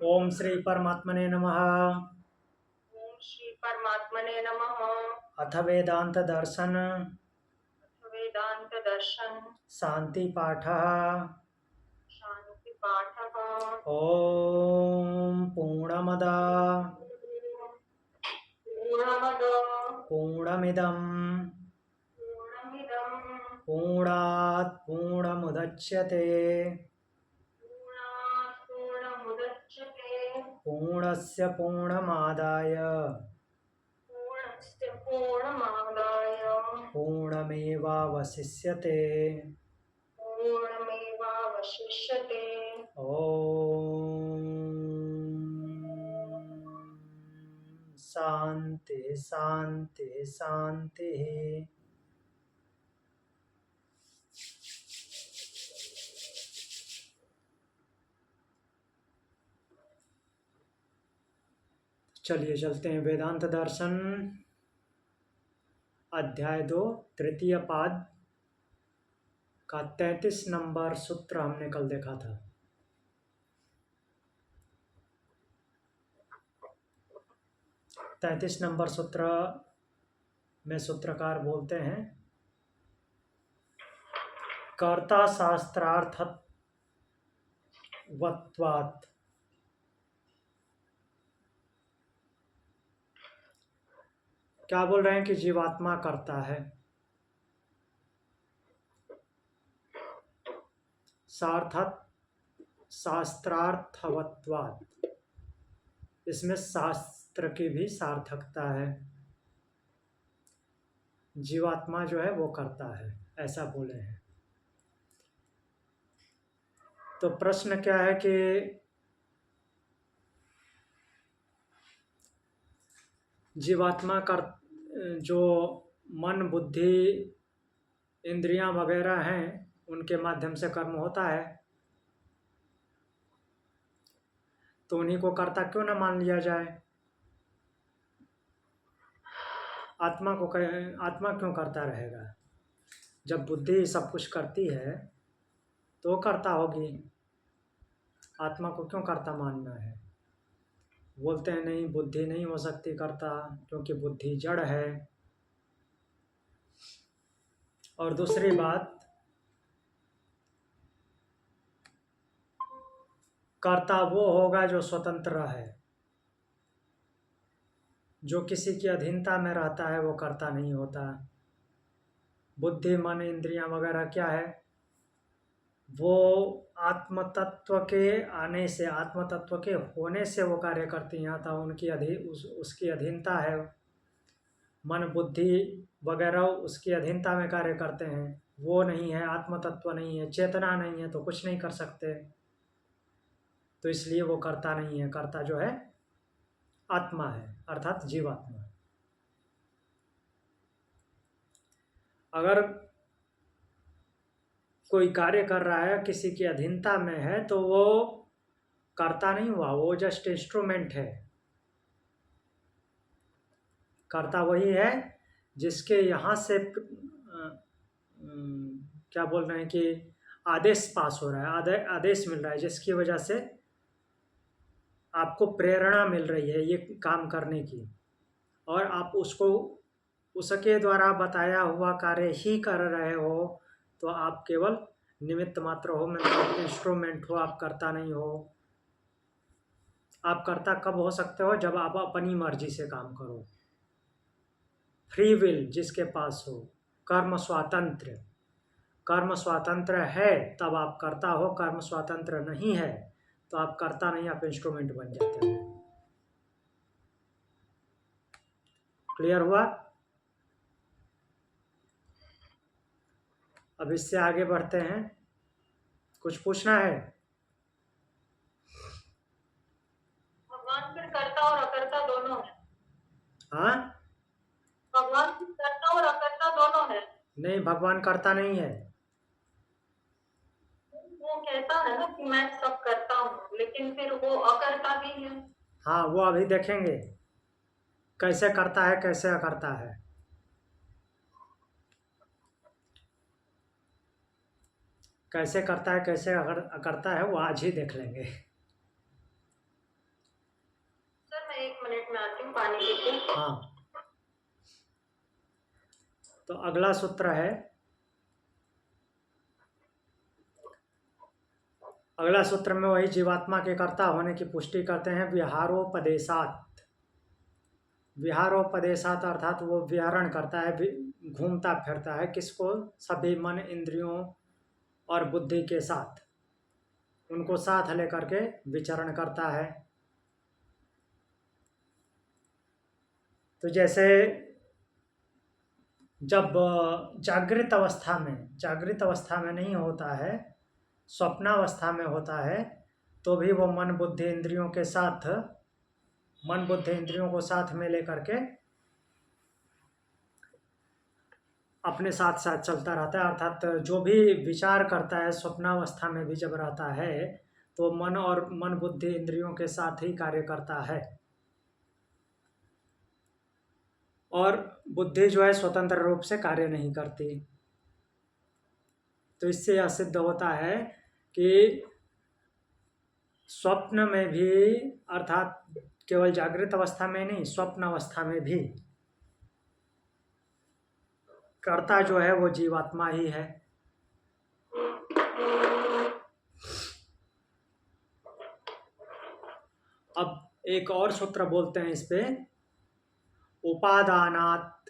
ओम श्री परमात्मने नमः। ओम श्री परमात्मने नमः। अथ वेदांत दर्शन वेदांत दर्शन शांति पाठः। शांति पाठः। ओम पूर्णमद पूर्णमद पूर्णमिदं पूर्णमिदं पूर्णात् पूर्णमुदच्यते पूर्णात् पूर्णमुदच्यते पूर्णस्य पूर्णमादाय पूर्णस्य पूर्णमादाय पूर्णमेवावशिष्यते। पूर्णमेवावशिष्यते। ओम शांति शांति शांति। चलिए चलते हैं वेदांत दर्शन अध्याय 2 तृतीय पाद का 33 नंबर सूत्र हमने कल देखा था। 33 नंबर सूत्र में सूत्रकार बोलते हैं, कर्ता शास्त्रार्थवत्वात्। क्या बोल रहे हैं कि जीवात्मा करता है। शास्त्रार्थवत्वात्, इसमें शास्त्र की भी सार्थकता है। जीवात्मा जो है वो करता है, ऐसा बोले हैं। तो प्रश्न क्या है कि जीवात्मा कर जो मन बुद्धि इंद्रियां वगैरह हैं उनके माध्यम से कर्म होता है, तो उन्हीं को कर्ता क्यों न मान लिया जाए। आत्मा को आत्मा क्यों करता रहेगा। जब बुद्धि सब कुछ करती है तो कर्ता होगी, आत्मा को क्यों कर्ता मानना है। बोलते हैं नहीं, बुद्धि नहीं हो सकती कर्ता, क्योंकि बुद्धि जड़ है। और दूसरी बात, कर्ता वो होगा जो स्वतंत्र है। जो किसी की अधीनता में रहता है वो कर्ता नहीं होता। बुद्धि मन इंद्रियां वगैरह क्या है, वो आत्म तत्व के आने से, आत्म तत्व के होने से वो कार्य करती हैं, अतः उनकी उसकी अधीनता है। मन बुद्धि वगैरह उसकी अधीनता में कार्य करते हैं। वो नहीं है, आत्म तत्व नहीं है, चेतना नहीं है, तो कुछ नहीं कर सकते। तो इसलिए वो कर्ता नहीं है। कर्ता जो है आत्मा है, अर्थात जीवात्मा। अगर कोई कार्य कर रहा है किसी की अधीनता में है तो वो कर्ता नहीं हुआ, वो जस्ट इंस्ट्रूमेंट है। कर्ता वही है जिसके यहाँ से क्या बोल रहे हैं कि आदेश पास हो रहा है, आदेश मिल रहा है, जिसकी वजह से आपको प्रेरणा मिल रही है ये काम करने की, और आप उसको उसके द्वारा बताया हुआ कार्य ही कर रहे हो, तो आप केवल निमित्त मात्र हो, मतलब इंस्ट्रूमेंट हो, आप कर्ता नहीं हो। आप कर्ता कब हो सकते हो, जब आप अपनी मर्जी से काम करो, फ्री विल जिसके पास हो, कर्म स्वातंत्र। कर्म स्वातंत्र है तब आप कर्ता हो, कर्म स्वातंत्र नहीं है तो आप कर्ता नहीं, आप इंस्ट्रूमेंट बन जाते हो। क्लियर हुआ। अब इससे आगे बढ़ते हैं। कुछ पूछना है। भगवान फिर कर्ता और अकर्ता दोनों है। हाँ, भगवान फिर कर्ता और अकर्ता दोनों है। नहीं, भगवान कर्ता नहीं है। वो कहता है ना कि मैं सब करता हूँ, लेकिन फिर वो अकर्ता भी है। हाँ, वो अभी देखेंगे कैसे करता है कैसे अकर्ता है। कैसे करता है कैसे अकर्ता है वो आज ही देख लेंगे। मिनट में आती हूँ, पानी पीती हूँ। हाँ, तो अगला सूत्र है, अगला सूत्र में वही जीवात्मा के कर्ता होने की पुष्टि करते हैं। विहारोपदेशात, विहारोपदेशात अर्थात वो विहरण करता है, घूमता फिरता है, किसको? सभी मन इंद्रियों और बुद्धि के साथ, उनको साथ लेकर के विचरण करता है। तो जैसे जब जागृत अवस्था में नहीं होता है, स्वप्नावस्था में होता है, तो भी वो मन बुद्धि इंद्रियों के साथ, मन बुद्धि इंद्रियों को साथ में लेकर के अपने साथ साथ चलता रहता है। अर्थात जो भी विचार करता है स्वप्नावस्था में भी जब रहता है, तो मन बुद्धि इंद्रियों के साथ ही कार्य करता है, और बुद्धि जो है स्वतंत्र रूप से कार्य नहीं करती। तो इससे यह सिद्ध होता है कि स्वप्न में भी, अर्थात केवल जागृत अवस्था में नहीं, स्वप्न अवस्था में भी कर्ता जो है वो जीवात्मा ही है। अब एक और सूत्र बोलते हैं इस पे, उपादानात,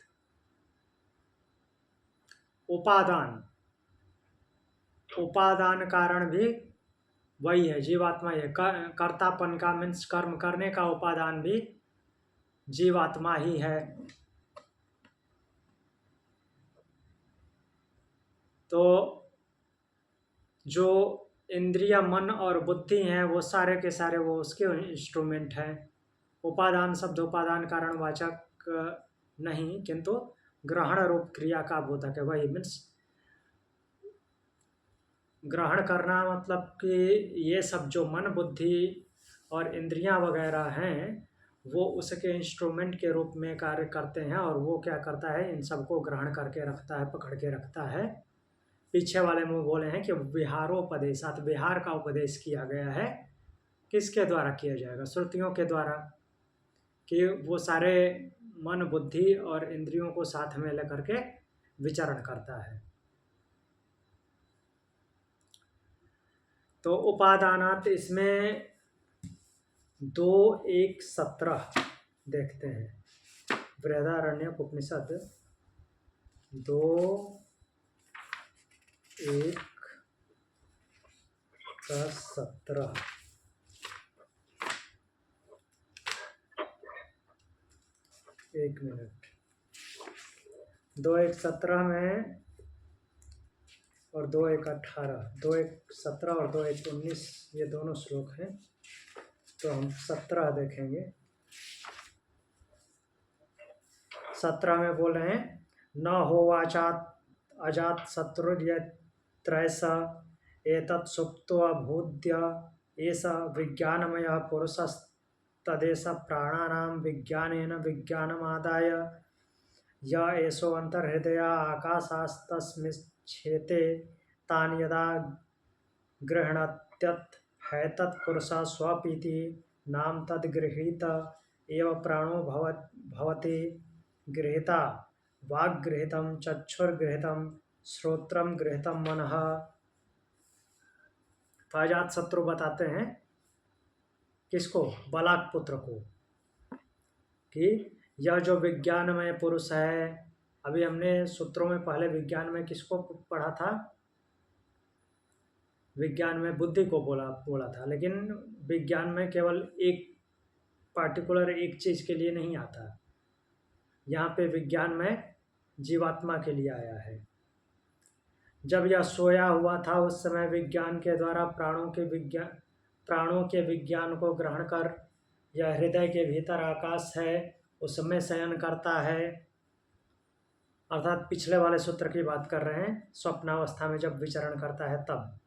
उपादान कारण भी वही है, जीवात्मा ही है। कर्तापन का मीन्स कर्म करने का उपादान भी जीवात्मा ही है। तो जो इंद्रिय मन और बुद्धि हैं वो सारे के सारे वो उसके इंस्ट्रूमेंट हैं। उपादान शब्द उपादान कारणवाचक नहीं, किंतु ग्रहण रूप क्रिया का बोधक है। वही मीन्स ग्रहण करना, मतलब कि ये सब जो मन बुद्धि और इंद्रियां वगैरह हैं वो उसके इंस्ट्रूमेंट के रूप में कार्य करते हैं, और वो क्या करता है, इन सबको ग्रहण करके रखता है, पकड़ के रखता है। पीछे वाले में बोले हैं कि विहारोपदेशात, विहार का उपदेश किया गया है। किसके द्वारा किया जाएगा? श्रुतियों के द्वारा, कि वो सारे मन बुद्धि और इंद्रियों को साथ में लेकर के विचरण करता है। तो उपादानात इसमें 2:1:17 देखते हैं। बृहदारण्यक उपनिषद 2:1:17। एक मिनट। 2:1:17 में और 2:1:18, 2:1:17 और 2:1:19 ये दोनों श्लोक हैं। तो हम 17 देखेंगे। 17 में बोल रहे हैं, न होवाचात अजात शत्रुर्यत्रैष एतत् सुप्तोऽभूद्य एष विज्ञानमयः पुरुषस्तदेष प्राणानां विज्ञानेन विज्ञानमादाय य एषो अन्तर्हृदय आकाशास्तस्मिच्छेते तान् यदा गृह्णात्यत् हैतत् पुरुषः स्वपीति नाम तद्गृहीत एव प्राणो भवति। गृहीता वाग्गृहीतं चक्षुर्गृहीतं श्रोत्रं गृहीतं मनः। तो अजात शत्रु बताते हैं किसको? बलाक पुत्र को, कि यह जो विज्ञानमय पुरुष है, अभी हमने सूत्रों में पहले विज्ञान में किसको पढ़ा था? विज्ञान में बुद्धि को बोला था, लेकिन विज्ञान में केवल एक पार्टिकुलर एक चीज के लिए नहीं आता। यहाँ पे विज्ञान में जीवात्मा के लिए आया है। जब यह सोया हुआ था उस समय विज्ञान के द्वारा प्राणों के विज्ञान को ग्रहण कर यह हृदय के भीतर आकाश है उसमें शयन करता है। अर्थात पिछले वाले सूत्र की बात कर रहे हैं, स्वप्नावस्था में जब विचरण करता है तब।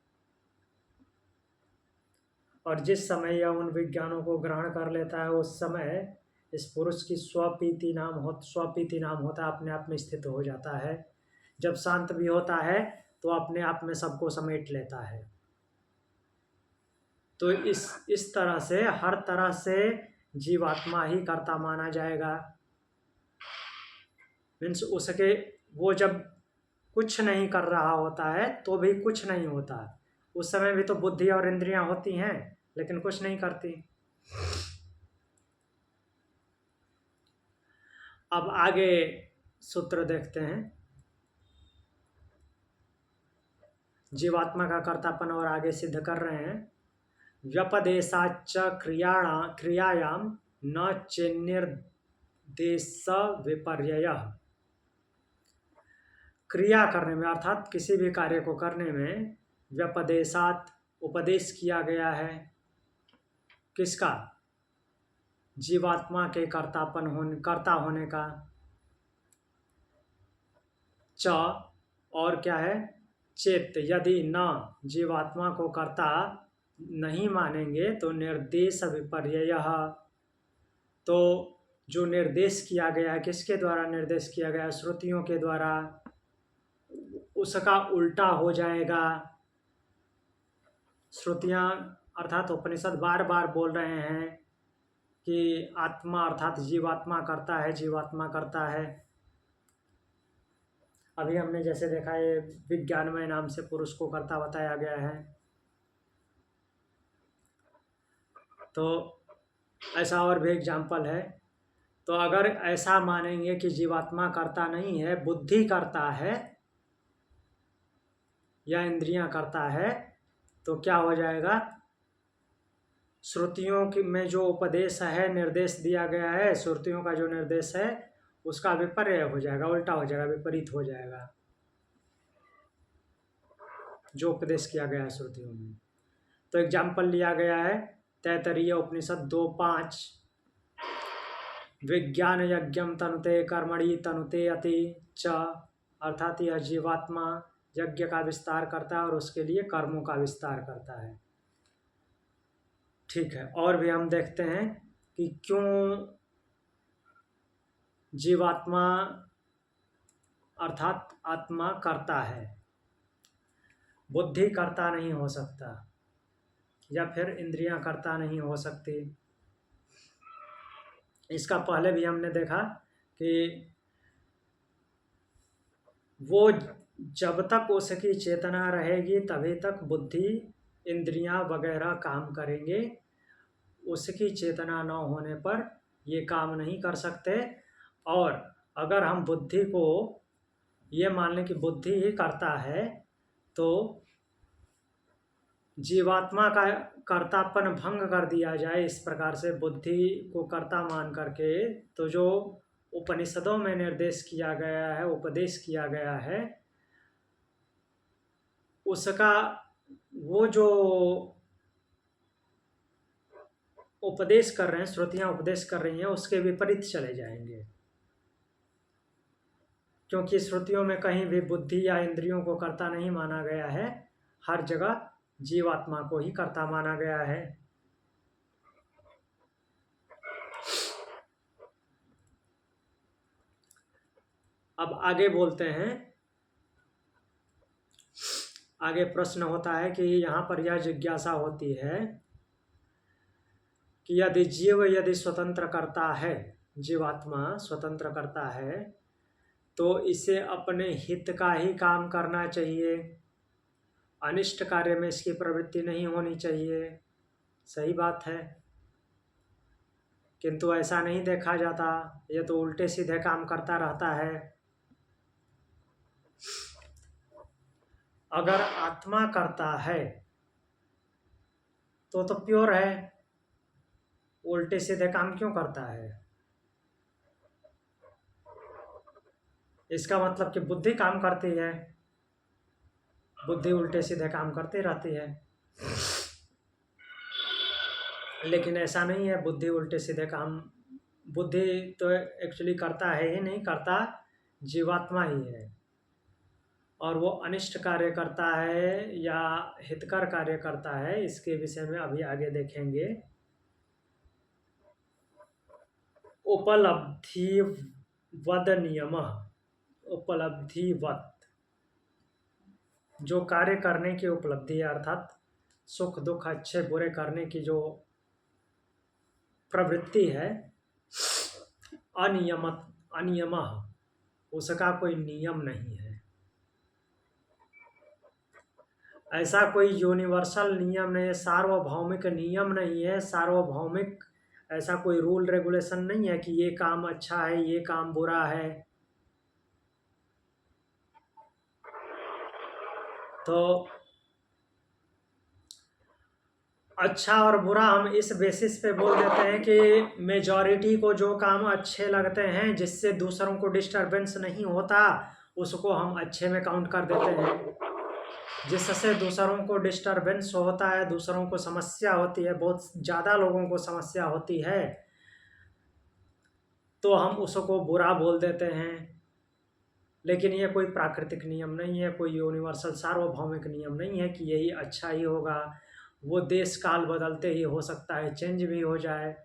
और जिस समय यह उन विज्ञानों को ग्रहण कर लेता है उस समय इस पुरुष की स्वपीति नाम होता है, अपने आप में स्थित हो जाता है। जब शांत भी होता है तो अपने आप में सबको समेट लेता है। तो इस तरह से हर तरह से जीवात्मा ही कर्ता माना जाएगा। मीन्स उसके वो जब कुछ नहीं कर रहा होता है तो भी कुछ नहीं होता। उस समय भी तो बुद्धि और इंद्रियां होती हैं लेकिन कुछ नहीं करती। अब आगे सूत्र देखते हैं। जीवात्मा का कर्तापन और आगे सिद्ध कर रहे हैं। व्यपदेशाच क्रियायाम न चेन्निर्देश विपर्ययः। क्रिया करने में अर्थात किसी भी कार्य को करने में व्यपदेशात उपदेश किया गया है। किसका? जीवात्मा के कर्ता होने का। च और क्या है? चेत यदि न जीवात्मा को कर्ता नहीं मानेंगे तो निर्देश विपर्ययः। तो जो निर्देश किया गया है किसके द्वारा निर्देश किया गया? श्रुतियों के द्वारा, उसका उल्टा हो जाएगा। श्रुतियां अर्थात उपनिषद बार बार बोल रहे हैं कि आत्मा अर्थात जीवात्मा करता है, जीवात्मा करता है। अभी हमने जैसे देखा ये विज्ञानमय नाम से पुरुष को कर्ता बताया गया है। तो ऐसा और भी एग्जाम्पल है। तो अगर ऐसा मानेंगे कि जीवात्मा करता नहीं है, बुद्धि करता है या इंद्रियां करता है, तो क्या हो जाएगा? श्रुतियों की में जो उपदेश है, निर्देश दिया गया है, श्रुतियों का जो निर्देश है उसका विपर्य हो जाएगा, उल्टा हो जाएगा, विपरीत हो जाएगा जो उपदेश किया गया है श्रुतियों में। तो एग्जाम्पल लिया गया है तैतरीय उपनिषद 2:5। विज्ञान यज्ञम तनुते कर्मणि तनुते अति च। अर्थात यह जीवात्मा यज्ञ का विस्तार करता है और उसके लिए कर्मों का विस्तार करता है। ठीक है, और भी हम देखते हैं कि क्यों जीवात्मा अर्थात आत्मा करता है, बुद्धि करता नहीं हो सकता या फिर इंद्रियां करता नहीं हो सकती। इसका पहले भी हमने देखा कि वो जब तक उसकी चेतना रहेगी तभी तक बुद्धि इंद्रियां वगैरह काम करेंगे। उसकी चेतना न होने पर ये काम नहीं कर सकते। और अगर हम बुद्धि को ये मान लें कि बुद्धि ही करता है तो जीवात्मा का कर्तापन भंग कर दिया जाए इस प्रकार से बुद्धि को कर्ता मान करके, तो जो उपनिषदों में निर्देश किया गया है, उपदेश किया गया है, उसका वो जो उपदेश कर रहे हैं, श्रुतियां उपदेश कर रही हैं, उसके विपरीत चले जाएंगे। क्योंकि श्रुतियों में कहीं भी बुद्धि या इंद्रियों को कर्ता नहीं माना गया है, हर जगह जीवात्मा को ही कर्ता माना गया है। अब आगे बोलते हैं। आगे प्रश्न होता है कि यहाँ पर यह जिज्ञासा होती है कि यदि स्वतंत्र करता है, जीवात्मा स्वतंत्र करता है, तो इसे अपने हित का ही काम करना चाहिए, अनिष्ट कार्य में इसकी प्रवृत्ति नहीं होनी चाहिए। सही बात है, किंतु ऐसा नहीं देखा जाता, ये तो उल्टे सीधे काम करता रहता है। अगर आत्मा करता है तो प्योर है, उल्टे सीधे काम क्यों करता है? इसका मतलब कि बुद्धि काम करती है, बुद्धि उल्टे सीधे काम करती रहती है। लेकिन ऐसा नहीं है, बुद्धि उल्टे सीधे काम, बुद्धि तो एक्चुअली करता है ही नहीं, करता जीवात्मा ही है। और वो अनिष्ट कार्य करता है या हितकर कार्य करता है, इसके विषय में अभी आगे देखेंगे। उपलब्धिवद नियम, उपलब्धिवत, जो कार्य करने की उपलब्धि है, अर्थात सुख दुख अच्छे बुरे करने की जो प्रवृत्ति है, अनियमः, उसका कोई नियम नहीं है। ऐसा कोई यूनिवर्सल नियम नहीं है, सार्वभौमिक नियम नहीं है, सार्वभौमिक ऐसा कोई रूल रेगुलेशन नहीं है कि ये काम अच्छा है, ये काम बुरा है। तो अच्छा और बुरा हम इस बेसिस पे बोल देते हैं कि मेजॉरिटी को जो काम अच्छे लगते हैं, जिससे दूसरों को डिस्टरबेंस नहीं होता, उसको हम अच्छे में काउंट कर देते हैं। जिससे दूसरों को डिस्टरबेंस होता है, दूसरों को समस्या होती है, बहुत ज़्यादा लोगों को समस्या होती है, तो हम उसको बुरा बोल देते हैं। लेकिन ये कोई प्राकृतिक नियम नहीं है, कोई यूनिवर्सल सार्वभौमिक नियम नहीं है कि यही अच्छा ही होगा। वो देश काल बदलते ही हो सकता है, चेंज भी हो जाए।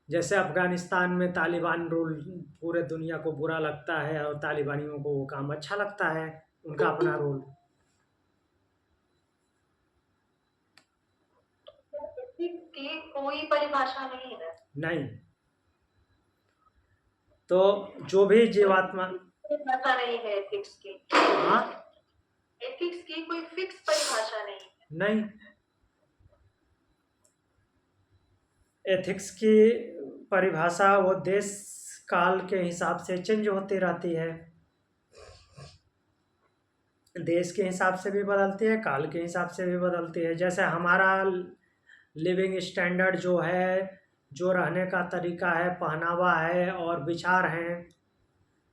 जैसे अफगानिस्तान में तालिबान रूल पूरे दुनिया को बुरा लगता है और तालिबानियों को वो काम अच्छा लगता है, उनका अपना रूल। की कोई परिभाषा नहीं है। नहीं, तो जो भी जीवात्मा, परिभाषा नहीं है एथिक्स की। हाँ, एथिक्स की कोई फिक्स परिभाषा नहीं है। नहीं, एथिक्स की परिभाषा वो देश काल के हिसाब से चेंज होती रहती है। देश के हिसाब से भी बदलती है, काल के हिसाब से भी बदलती है। जैसे हमारा लिविंग स्टैंडर्ड जो है, जो रहने का तरीका है, पहनावा है और विचार हैं,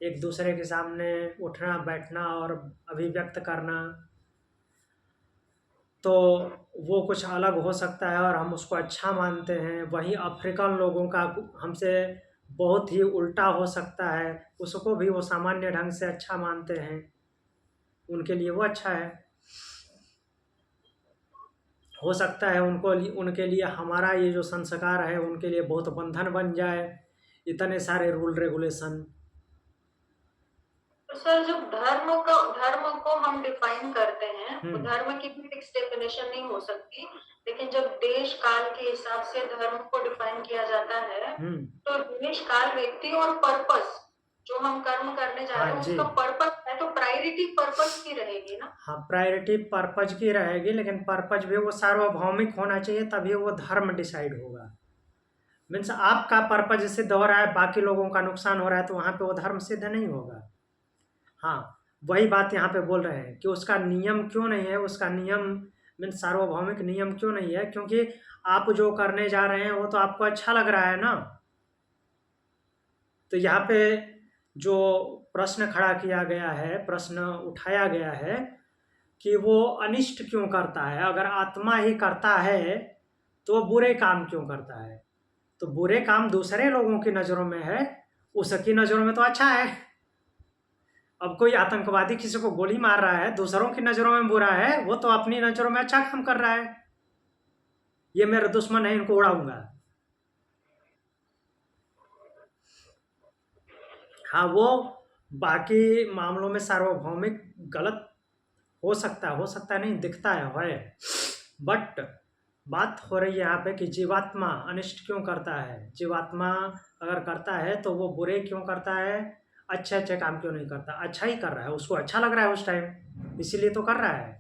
एक दूसरे के सामने उठना बैठना और अभिव्यक्त करना, तो वो कुछ अलग हो सकता है और हम उसको अच्छा मानते हैं। वहीं अफ्रीकन लोगों का हमसे बहुत ही उल्टा हो सकता है, उसको भी वो सामान्य ढंग से अच्छा मानते हैं, उनके लिए वो अच्छा है। हो सकता है उनके लिए हमारा ये जो संस्कार है उनके लिए बहुत बंधन बन जाए, इतने सारे रूल रेगुलेशन। तो सर जब धर्म को हम डिफाइन करते हैं, तो धर्म की भी फिक्स डेफिनेशन नहीं हो सकती, लेकिन जब देश काल के हिसाब से धर्म को डिफाइन किया जाता है, तो देश काल व्यक्ति और पर्पस जो हम कर्म करने जा रहे हैं उसका पर्पस है, तो प्रायोरिटी पर्पस की रहेगी ना। हाँ, प्रायोरिटी पर्पज की रहेगी, लेकिन पर्पज भी वो सार्वभौमिक होना चाहिए, तभी वो धर्म डिसाइड होगा। मीन्स आपका पर्पज सिद्ध हो रहा है, बाकी लोगों का नुकसान हो रहा है, तो वहाँ पे वो धर्म सिद्ध नहीं होगा। हाँ, वही बात यहाँ पे बोल रहे हैं कि उसका नियम क्यों नहीं है, उसका नियम मीन्स सार्वभौमिक नियम क्यों नहीं है, क्योंकि आप जो करने जा रहे हैं वो तो आपको अच्छा लग रहा है ना। तो यहाँ पे जो प्रश्न खड़ा किया गया है, प्रश्न उठाया गया है कि वो अनिष्ट क्यों करता है। अगर आत्मा ही करता है तो बुरे काम क्यों करता है। तो बुरे काम दूसरे लोगों की नज़रों में है, उसकी नज़रों में तो अच्छा है। अब कोई आतंकवादी किसी को गोली मार रहा है, दूसरों की नज़रों में बुरा है, वो तो अपनी नज़रों में अच्छा काम कर रहा है, ये मेरा दुश्मन है, इनको उड़ाऊंगा। हाँ, वो बाकी मामलों में सार्वभौमिक गलत हो सकता है नहीं, दिखता है। बट बात हो रही है यहाँ पे कि जीवात्मा अनिष्ट क्यों करता है। जीवात्मा अगर करता है तो वो बुरे क्यों करता है, अच्छे अच्छे काम क्यों नहीं करता। अच्छा ही कर रहा है, उसको अच्छा लग रहा है उस टाइम, इसीलिए तो कर रहा है।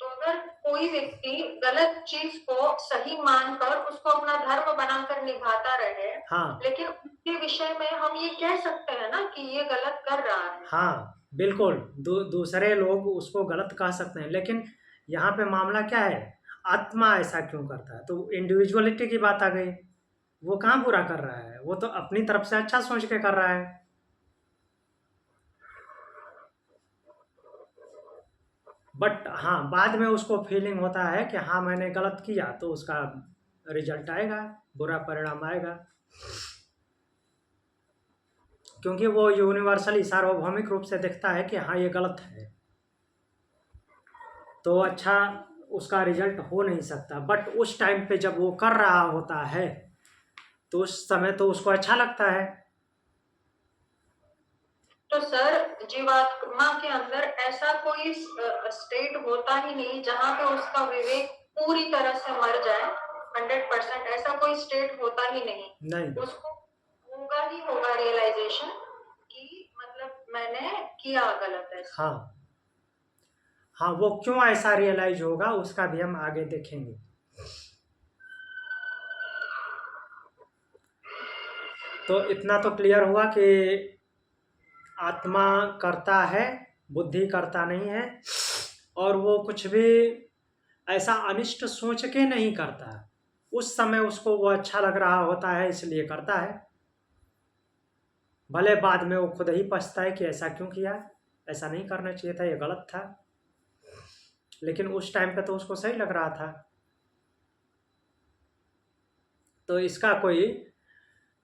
तो अगर कोई व्यक्ति गलत चीज को सही मानकर उसको अपना धर्म बनाकर निभाता रहे, हाँ, लेकिन उसके विषय में हम ये कह सकते हैं ना कि ये गलत कर रहा है। हाँ बिल्कुल, दूसरे लोग उसको गलत कह सकते हैं, लेकिन यहाँ पे मामला क्या है, आत्मा ऐसा क्यों करता है। तो इंडिविजुअलिटी की बात आ गई, वो कहाँ बुरा कर रहा है, वो तो अपनी तरफ से अच्छा सोच के कर रहा है। बट हाँ, बाद में उसको फीलिंग होता है कि हाँ मैंने गलत किया, तो उसका रिजल्ट आएगा, बुरा परिणाम आएगा, क्योंकि वो यूनिवर्सली सार्वभौमिक रूप से दिखता है कि हाँ ये गलत है, तो अच्छा उसका रिजल्ट हो नहीं सकता। बट उस टाइम पे जब वो कर रहा होता है तो उस समय तो उसको अच्छा लगता है। तो सर जीवात्मा के अंदर ऐसा कोई स्टेट होता ही नहीं जहां पे उसका विवेक पूरी तरह से मर जाए 100%, ऐसा कोई स्टेट होता ही नहीं। उसको होगा ही होगा रियलाइजेशन कि मतलब मैंने किया गलत है। हाँ हाँ, वो क्यों ऐसा रियलाइज होगा उसका भी हम आगे देखेंगे। तो इतना तो क्लियर हुआ कि आत्मा करता है, बुद्धि करता नहीं है, और वो कुछ भी ऐसा अनिष्ट सोच के नहीं करता। उस समय उसको वो अच्छा लग रहा होता है इसलिए करता है, भले बाद में वो खुद ही पछता है कि ऐसा क्यों किया, ऐसा नहीं करना चाहिए था, ये गलत था, लेकिन उस टाइम पे तो उसको सही लग रहा था। तो इसका कोई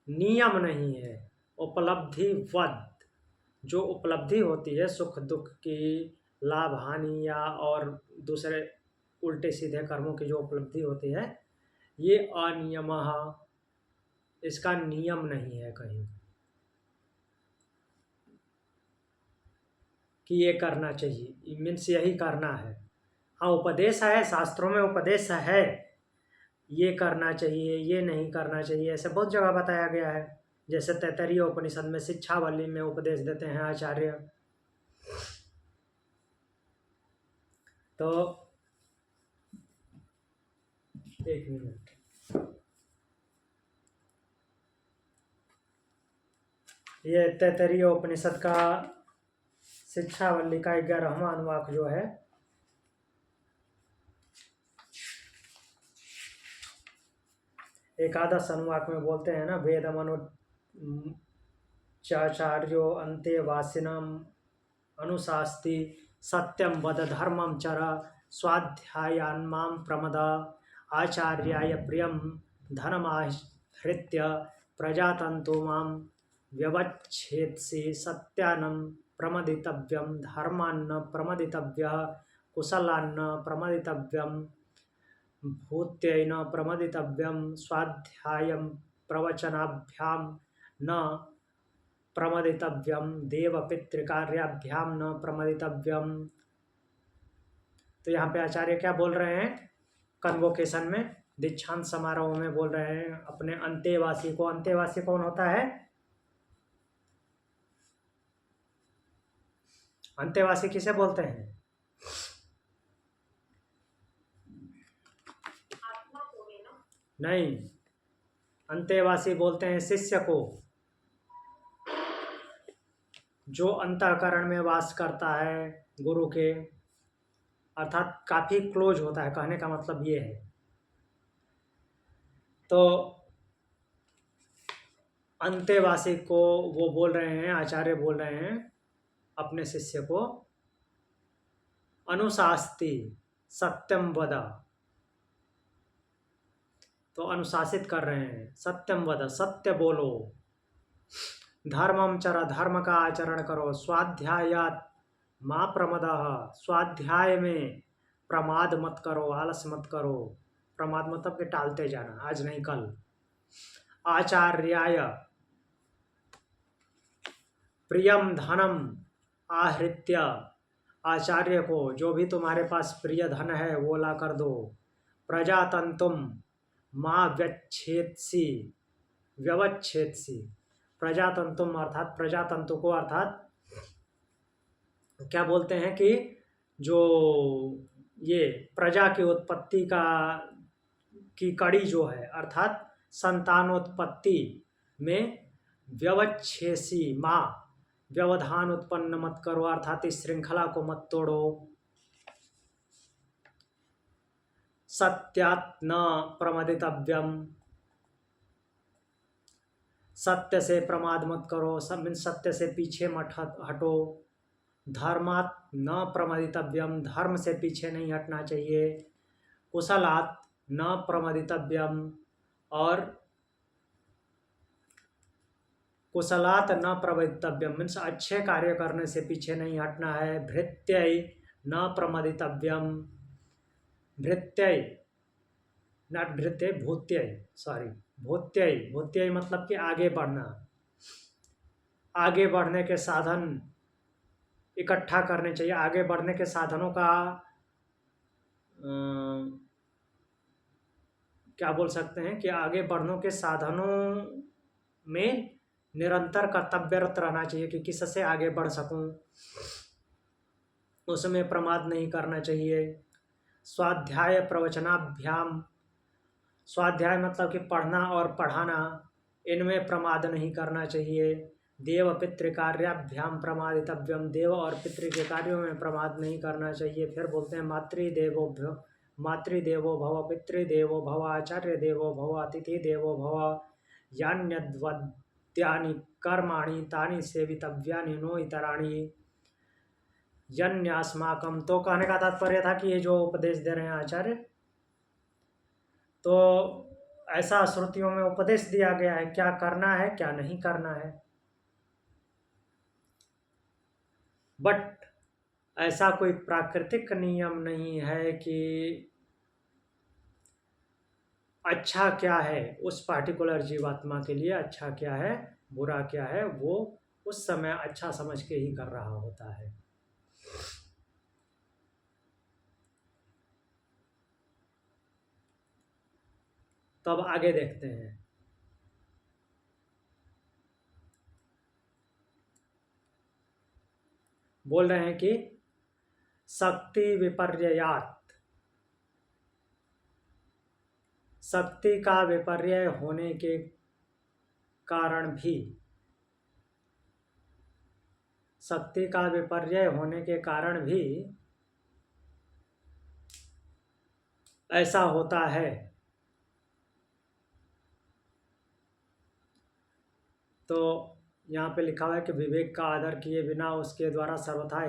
नियम नहीं है। उपलब्धिवद जो उपलब्धि होती है सुख दुख की, लाभ हानि या और दूसरे उल्टे सीधे कर्मों की जो उपलब्धि होती है, ये अनियमः, इसका नियम नहीं है कहीं कि ये करना चाहिए, मीन्स यही करना है। हाँ, उपदेश है, शास्त्रों में उपदेश है, ये करना चाहिए, ये नहीं करना चाहिए, ऐसे बहुत जगह बताया गया है। जैसे तैत्तरीय उपनिषद में शिक्षावली में उपदेश देते हैं आचार्य। तो एक मिनट, ये तैत्तरीय उपनिषद का शिक्षावली का 11वां अनुवाक जो है, एकादश अनुवाक में बोलते हैं ना, वेदमनु चाचार्यो अंतेवासिनम अनुशास्ति सत्यम वद धर्मम चर स्वाध्यायान्मां प्रमद आचार्याय प्रियम धनमाहृत्य प्रजातंतु मां व्यवच्छेत्सि सत्यानं प्रमदितव्यं धर्मान्न प्रमदितव्यः कुशलान्न प्रमदितव्यं भूत्यैन प्रमदितव्यं स्वाध्यायं प्रवचनाभ्यां न प्रमदितव्यम देवपितृकार्याभ्यां न प्रमदितव्यम। तो यहाँ पे आचार्य क्या बोल रहे हैं, कन्वोकेशन में, दीक्षांत समारोह में बोल रहे हैं अपने अंतेवासी को। अंतेवासी कौन होता है? अंतेवासी किसे बोलते हैं? नहीं, अंतेवासी बोलते हैं शिष्य को, जो अंतःकरण में वास करता है गुरु के, अर्थात काफी क्लोज होता है, कहने का मतलब ये है। तो अंतेवासी को वो बोल रहे हैं, आचार्य बोल रहे हैं अपने शिष्य को, अनुशास्ति सत्यम वद, तो अनुशासित कर रहे हैं, सत्यम वद सत्य बोलो, धर्मम चर धर्म का आचरण करो, स्वाध्यायात माँ प्रमदः, स्वाध्याय में प्रमाद मत करो, आलस मत करो, प्रमाद मतलब कि टालते जाना, आज नहीं कल। आचार्याय प्रियम धनम आहृत्य, आचार्य को जो भी तुम्हारे पास प्रिय धन है वो ला कर दो। प्रजातंतुम माँ व्यच्छेत्सि, व्यवच्छेत्सि, प्रजातंतुम अर्थात प्रजातंतु को, अर्थात क्या बोलते हैं कि जो ये प्रजा की उत्पत्ति का की कड़ी जो है, अर्थात संतानोत्पत्ति में व्यवच्छेसी माँ, व्यवधान उत्पन्न मत करो, अर्थात इस श्रृंखला को मत तोड़ो। सत्यात् न प्रमदितव्यम, सत्य से प्रमाद मत करो, सत्य से पीछे मत हटो। धर्मात् न प्रमदितव्यम, धर्म से पीछे नहीं हटना चाहिए। कुशलात् न प्रमदितव्यम, और कुशलात् न प्रमदितव्यम मीन्स अच्छे कार्य करने से पीछे नहीं हटना है। भृत्यै न प्रमदितव्यम, भृत्यै नॉट भृत्यै, भूत्यै, सॉरी, भूत्यै, भूत्यै मतलब कि आगे बढ़ना, आगे बढ़ने के साधन इकट्ठा करने चाहिए। आगे बढ़ने के साधनों का क्या बोल सकते हैं कि आगे बढ़ने के साधनों में निरंतर कर्तव्यरत रहना चाहिए कि किससे आगे बढ़ सकूं, उसमें प्रमाद नहीं करना चाहिए। स्वाध्याय प्रवचनाभ्याम, स्वाध्याय मतलब कि पढ़ना और पढ़ाना, इनमें प्रमाद नहीं करना चाहिए। देव पितृ कार्याभ्याम प्रमादितव्यम, देव और पितृ के कार्यों में प्रमाद नहीं करना चाहिए। फिर बोलते हैं मातृदेवो भव, पितृदेवो भव, आचार्य देवो भव, अतिथि देवो भव, यान्यद्वद्यानि कर्माणि तानि सेवितव्यानि नो इतराणि यन्यास्माकम। तो कहने का तात्पर्य था कि ये जो उपदेश दे रहे हैं आचार्य, तो ऐसा श्रुतियों में उपदेश दिया गया है क्या करना है क्या नहीं करना है। बट ऐसा कोई प्राकृतिक नियम नहीं है कि अच्छा क्या है उस पार्टिकुलर जीवात्मा के लिए, अच्छा क्या है बुरा क्या है, वो उस समय अच्छा समझ के ही कर रहा होता है। तो अब आगे देखते हैं। बोल रहे हैं कि शक्ति विपर्ययात, शक्ति का विपर्यय होने के कारण भी, शक्ति का विपर्यय होने के कारण भी ऐसा होता है। तो यहाँ पे लिखा हुआ है कि विवेक का आदर किए बिना उसके द्वारा सर्वथा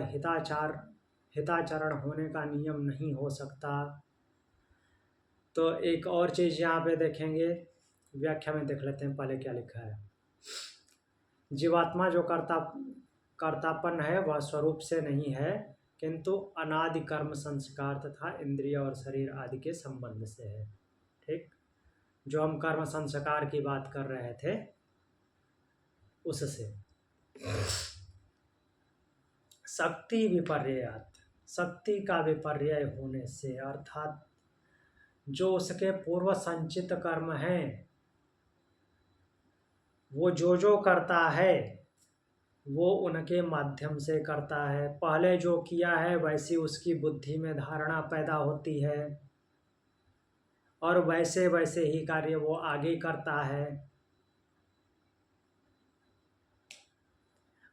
हिताचरण होने का नियम नहीं हो सकता। तो एक और चीज़ यहाँ पे देखेंगे, व्याख्या में देख लेते हैं पहले क्या लिखा है। जीवात्मा जो कर्तापन है वह स्वरूप से नहीं है, किंतु अनादि कर्म संस्कार तथा इंद्रिय और शरीर आदि के संबंध से है। ठीक, जो हम कर्म संस्कार की बात कर रहे थे उससे। शक्ति विपर्ययात, शक्ति का विपर्यय होने से, अर्थात जो उसके पूर्व संचित कर्म हैं वो जो करता है वो उनके माध्यम से करता है। पहले जो किया है वैसी उसकी बुद्धि में धारणा पैदा होती है और वैसे वैसे ही कार्य वो आगे करता है।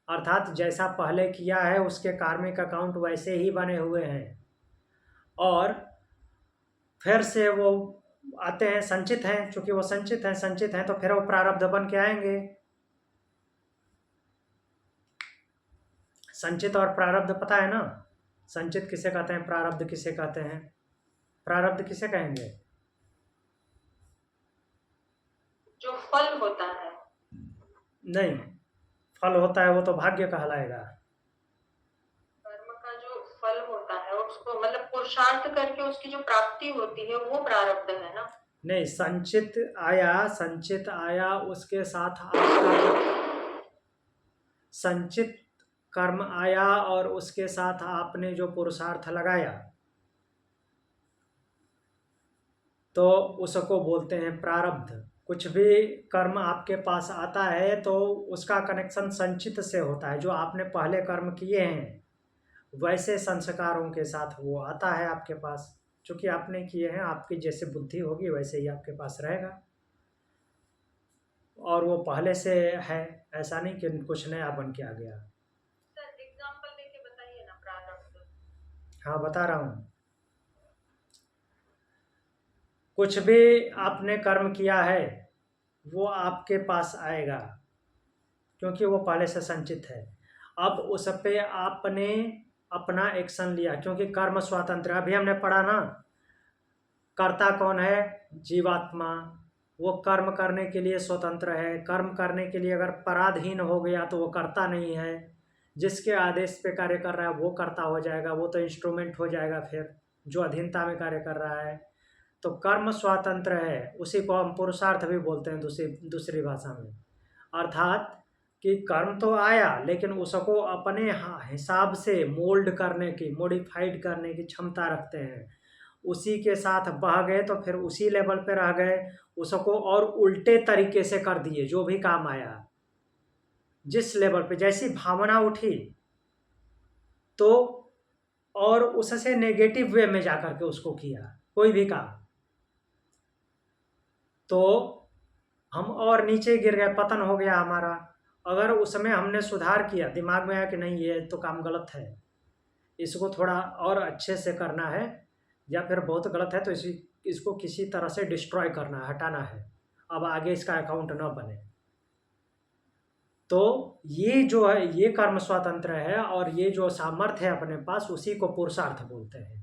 अर्थात जैसा पहले किया है उसके कार्मिक अकाउंट वैसे ही बने हुए हैं और फिर से वो आते हैं, संचित हैं, चूंकि वो संचित हैं तो फिर वो प्रारब्ध बन के आएंगे। संचित और प्रारब्ध पता है ना, संचित किसे कहते हैं, प्रारब्ध किसे कहते हैं। प्रारब्ध किसे कहेंगे? जो फल होता है। नहीं, फल होता है वो तो भाग्य कहलाएगा। कर्म का जो फल होता है उसको मतलब पुरुषार्थ करके उसकी जो प्राप्ति होती है वो प्रारब्ध है ना। नहीं, संचित आया उसके साथ आपका संचित कर्म आया और उसके साथ आपने जो पुरुषार्थ लगाया तो उसको बोलते हैं प्रारब्ध। कुछ भी कर्म आपके पास आता है तो उसका कनेक्शन संचित से होता है। जो आपने पहले कर्म किए हैं वैसे संस्कारों के साथ वो आता है आपके पास। चूंकि आपने किए हैं, आपकी जैसे बुद्धि होगी वैसे ही आपके पास रहेगा और वो पहले से है, ऐसा नहीं कि कुछ नया बन के आ गया। सर एग्जांपल देके बताइए ना प्रारब्ध। हाँ बता रहा हूँ। कुछ भी आपने कर्म किया है वो आपके पास आएगा क्योंकि वो पहले से संचित है। अब उस पे आपने अपना एक्शन लिया क्योंकि कर्म स्वतंत्र। अभी हमने पढ़ा ना, कर्ता कौन है? जीवात्मा। वो कर्म करने के लिए स्वतंत्र है। कर्म करने के लिए अगर पराधीन हो गया तो वो कर्ता नहीं है। जिसके आदेश पे कार्य कर रहा है वो कर्ता हो जाएगा, वो तो इंस्ट्रूमेंट हो जाएगा फिर, जो अधीनता में कार्य कर रहा है। तो कर्म स्वतंत्र है, उसी को हम पुरुषार्थ भी बोलते हैं दूसरी भाषा में। अर्थात कि कर्म तो आया लेकिन उसको अपने हिसाब से मोल्ड करने की, मॉडिफाइड करने की क्षमता रखते हैं। उसी के साथ बह गए तो फिर उसी लेवल पे रह गए, उसको और उल्टे तरीके से कर दिए। जो भी काम आया जिस लेवल पे जैसी भावना उठी तो और उससे नेगेटिव वे में जाकर के उसको किया कोई भी काम, तो हम और नीचे गिर गए, पतन हो गया हमारा। अगर उसमें हमने सुधार किया, दिमाग में आया कि नहीं ये तो काम गलत है, इसको थोड़ा और अच्छे से करना है, या फिर बहुत गलत है तो इसको किसी तरह से डिस्ट्रॉय करना है, हटाना है, अब आगे इसका अकाउंट न बने। तो ये जो है ये कर्म स्वातंत्र है, और ये जो सामर्थ्य है अपने पास उसी को पुरुषार्थ बोलते हैं।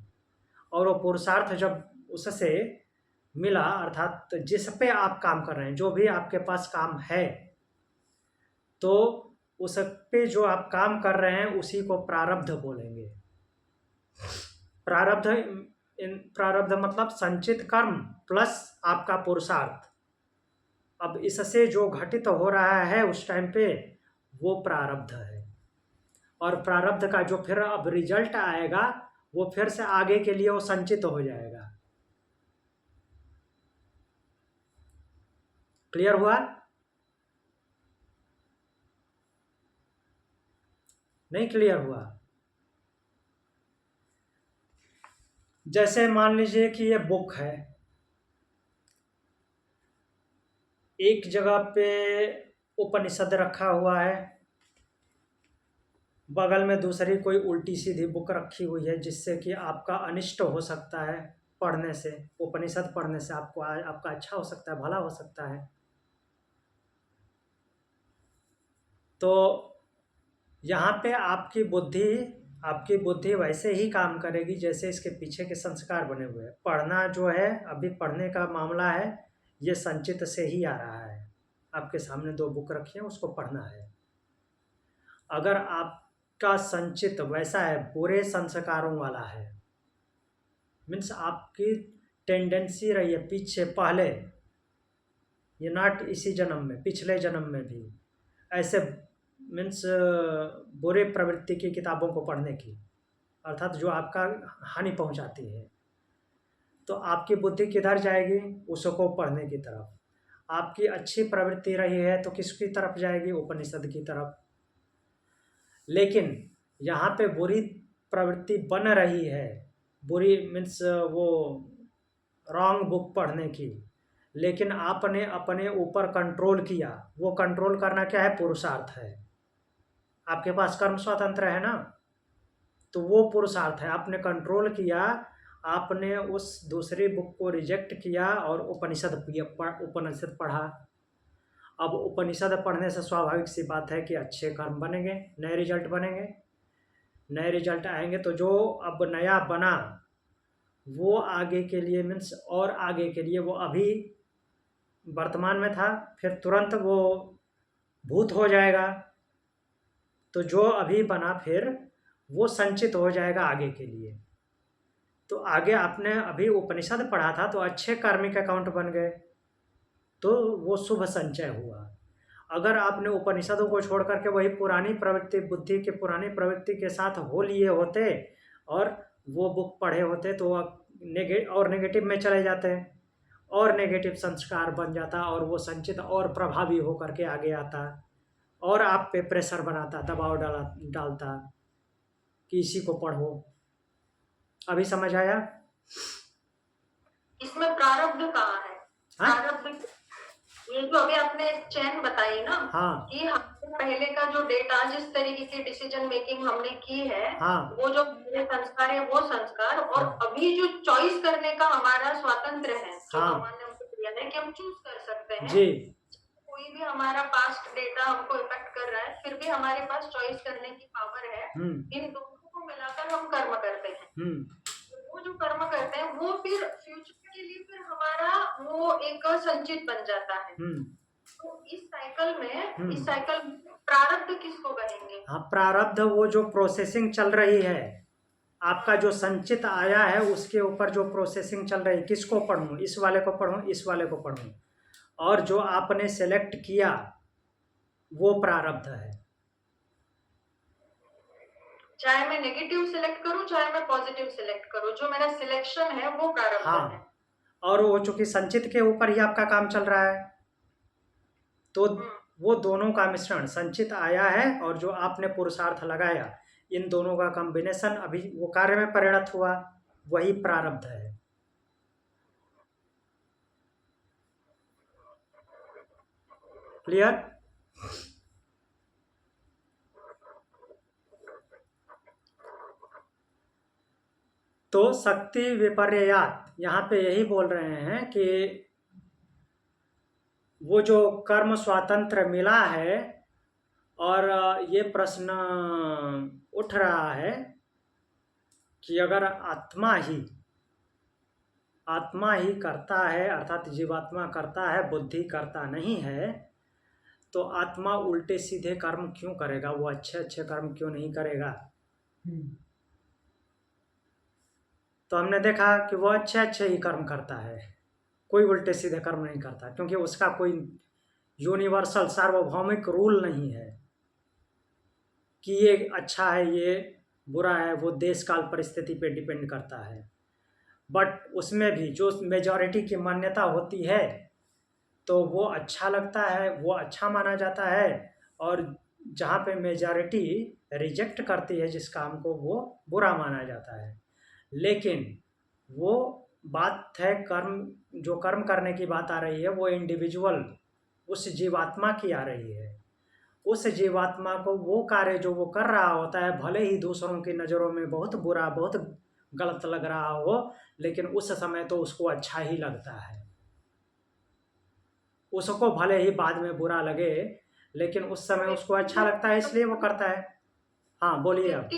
और वो पुरुषार्थ जब उससे मिला, अर्थात जिस पे आप काम कर रहे हैं, जो भी आपके पास काम है, तो उस पे जो आप काम कर रहे हैं उसी को प्रारब्ध बोलेंगे। प्रारब्ध मतलब संचित कर्म प्लस आपका पुरुषार्थ। अब इससे जो घटित हो रहा है उस टाइम पे वो प्रारब्ध है, और प्रारब्ध का जो फिर अब रिजल्ट आएगा वो फिर से आगे के लिए वो संचित हो जाएगा। क्लियर हुआ? नहीं क्लियर हुआ? जैसे मान लीजिए कि ये बुक है, एक जगह पे उपनिषद रखा हुआ है, बगल में दूसरी कोई उल्टी सीधी बुक रखी हुई है जिससे कि आपका अनिष्ट हो सकता है पढ़ने से। उपनिषद पढ़ने से आपका अच्छा हो सकता है, भला हो सकता है। तो यहाँ पे आपकी बुद्धि वैसे ही काम करेगी जैसे इसके पीछे के संस्कार बने हुए हैं। पढ़ना जो है, अभी पढ़ने का मामला है, ये संचित से ही आ रहा है। आपके सामने 2 बुक रखी है, उसको पढ़ना है। अगर आपका संचित वैसा है, बुरे संस्कारों वाला है, मीन्स आपकी टेंडेंसी रही है पीछे पहले, ये नॉट इसी जन्म में, पिछले जन्म में भी ऐसे, मीन्स बुरे प्रवृत्ति की किताबों को पढ़ने की, अर्थात जो आपका हानि पहुंचाती है, तो आपकी बुद्धि किधर जाएगी? उसको पढ़ने की तरफ। आपकी अच्छी प्रवृत्ति रही है तो किसकी तरफ जाएगी? उपनिषद की तरफ। लेकिन यहाँ पे बुरी प्रवृत्ति बन रही है, बुरी मीन्स वो रॉन्ग बुक पढ़ने की, लेकिन आपने अपने ऊपर कंट्रोल किया। वो कंट्रोल करना क्या है? पुरुषार्थ है। आपके पास कर्म स्वतंत्र है ना, तो वो पुरुषार्थ है। आपने कंट्रोल किया, आपने उस दूसरी बुक को रिजेक्ट किया और उपनिषद पढ़ा। अब उपनिषद पढ़ने से स्वाभाविक सी बात है कि अच्छे कर्म बनेंगे, नए रिजल्ट बनेंगे, नए रिजल्ट आएंगे। तो जो अब नया बना वो आगे के लिए, मीन्स और आगे के लिए, वो अभी वर्तमान में था, फिर तुरंत वो भूत हो जाएगा। तो जो अभी बना फिर वो संचित हो जाएगा आगे के लिए। तो आगे आपने अभी उपनिषद पढ़ा था तो अच्छे कार्मिक अकाउंट बन गए, तो वो शुभ संचय हुआ। अगर आपने उपनिषदों को छोड़ करके वही पुरानी प्रवृत्ति, बुद्धि के पुरानी प्रवृत्ति के साथ हो लिए होते और वो बुक पढ़े होते तो और नेगेटिव में चले जाते, और नेगेटिव संस्कार बन जाता, और वो संचित और प्रभावी हो करके आगे आता, और आप पे प्रेशर बनाता, दबाव डालता कि इसी को पढ़ो। अभी समझ आया? इसमें प्रारब्ध कहाँ है? प्रारब्ध ये जो अभी आपने चैन बताई ना, हाँ, कि हमने पहले का जो डेटा, जिस तरीके की डिसीजन मेकिंग हमने की है, हाँ, वो जो संस्कार है वो संस्कार, और हाँ, अभी जो चॉइस करने का हमारा स्वातंत्र है, जो हाँ, भगवान ने हमको दिया है कि हम चूज कर सकते हैं जी, कोई भी हमारा पास्ट डेटा हमको इफेक्ट कर रहा है, फिर भी हमारे पास चॉइस करने की पावर है। इन दोनों को मिलाकर हम कर्म करते हैं। वो जो कर्म करते हैं वो फिर फ्यूचर के लिए फिर हमारा वो एक संचित बन जाता है। तो इस साइकिल में प्रारब्ध किसको कहेंगे? हाँ, प्रारब्ध वो जो प्रोसेसिंग चल रही है, आपका जो संचित आया है उसके ऊपर जो प्रोसेसिंग चल रही है, किसको पढ़ूं? इस वाले को पढ़ूं, इस वाले को पढ़ूं, और जो आपने सेलेक्ट किया वो प्रारब्ध है। चाहे मैं नेगेटिव सिलेक्ट करूं चाहे मैं पॉजिटिव सिलेक्ट करूं, जो मेरा सिलेक्शन है वो प्रारब्ध है। हाँ, और वो चूंकि संचित के ऊपर ही आपका काम चल रहा है, तो वो दोनों का मिश्रण संचित आया है और जो आपने पुरुषार्थ लगाया, इन दोनों का कॉम्बिनेशन अभी वो कार्य में परिणत हुआ, वही प्रारब्ध है। क्लियर? तो शक्ति विपर्ययात यहाँ पे यही बोल रहे हैं कि वो जो कर्म स्वातंत्र मिला है, और ये प्रश्न उठ रहा है कि अगर आत्मा ही करता है, अर्थात जीवात्मा करता है, बुद्धि करता नहीं है, तो आत्मा उल्टे सीधे कर्म क्यों करेगा? वो अच्छे अच्छे कर्म क्यों नहीं करेगा? तो हमने देखा कि वो अच्छे अच्छे ही कर्म करता है, कोई उल्टे सीधे कर्म नहीं करता, क्योंकि उसका कोई यूनिवर्सल सार्वभौमिक रूल नहीं है कि ये अच्छा है ये बुरा है। वो देश काल परिस्थिति पे डिपेंड करता है। बट उसमें भी जो मेजॉरिटी की मान्यता होती है, तो वो अच्छा लगता है, वो अच्छा माना जाता है, और जहाँ पे मेजॉरिटी रिजेक्ट करती है जिस काम को, वो बुरा माना जाता है। लेकिन वो बात है जो कर्म करने की बात आ रही है, वो इंडिविजुअल उस जीवात्मा की आ रही है। उस जीवात्मा को वो कार्य जो वो कर रहा होता है, भले ही दूसरों की नज़रों में बहुत बुरा, बहुत गलत लग रहा हो, लेकिन उस समय तो उसको अच्छा ही लगता है। उसको भले ही बाद में बुरा लगे, लेकिन उस समय उसको अच्छा लगता है, इसलिए वो करता है। हाँ, बोलिए अब।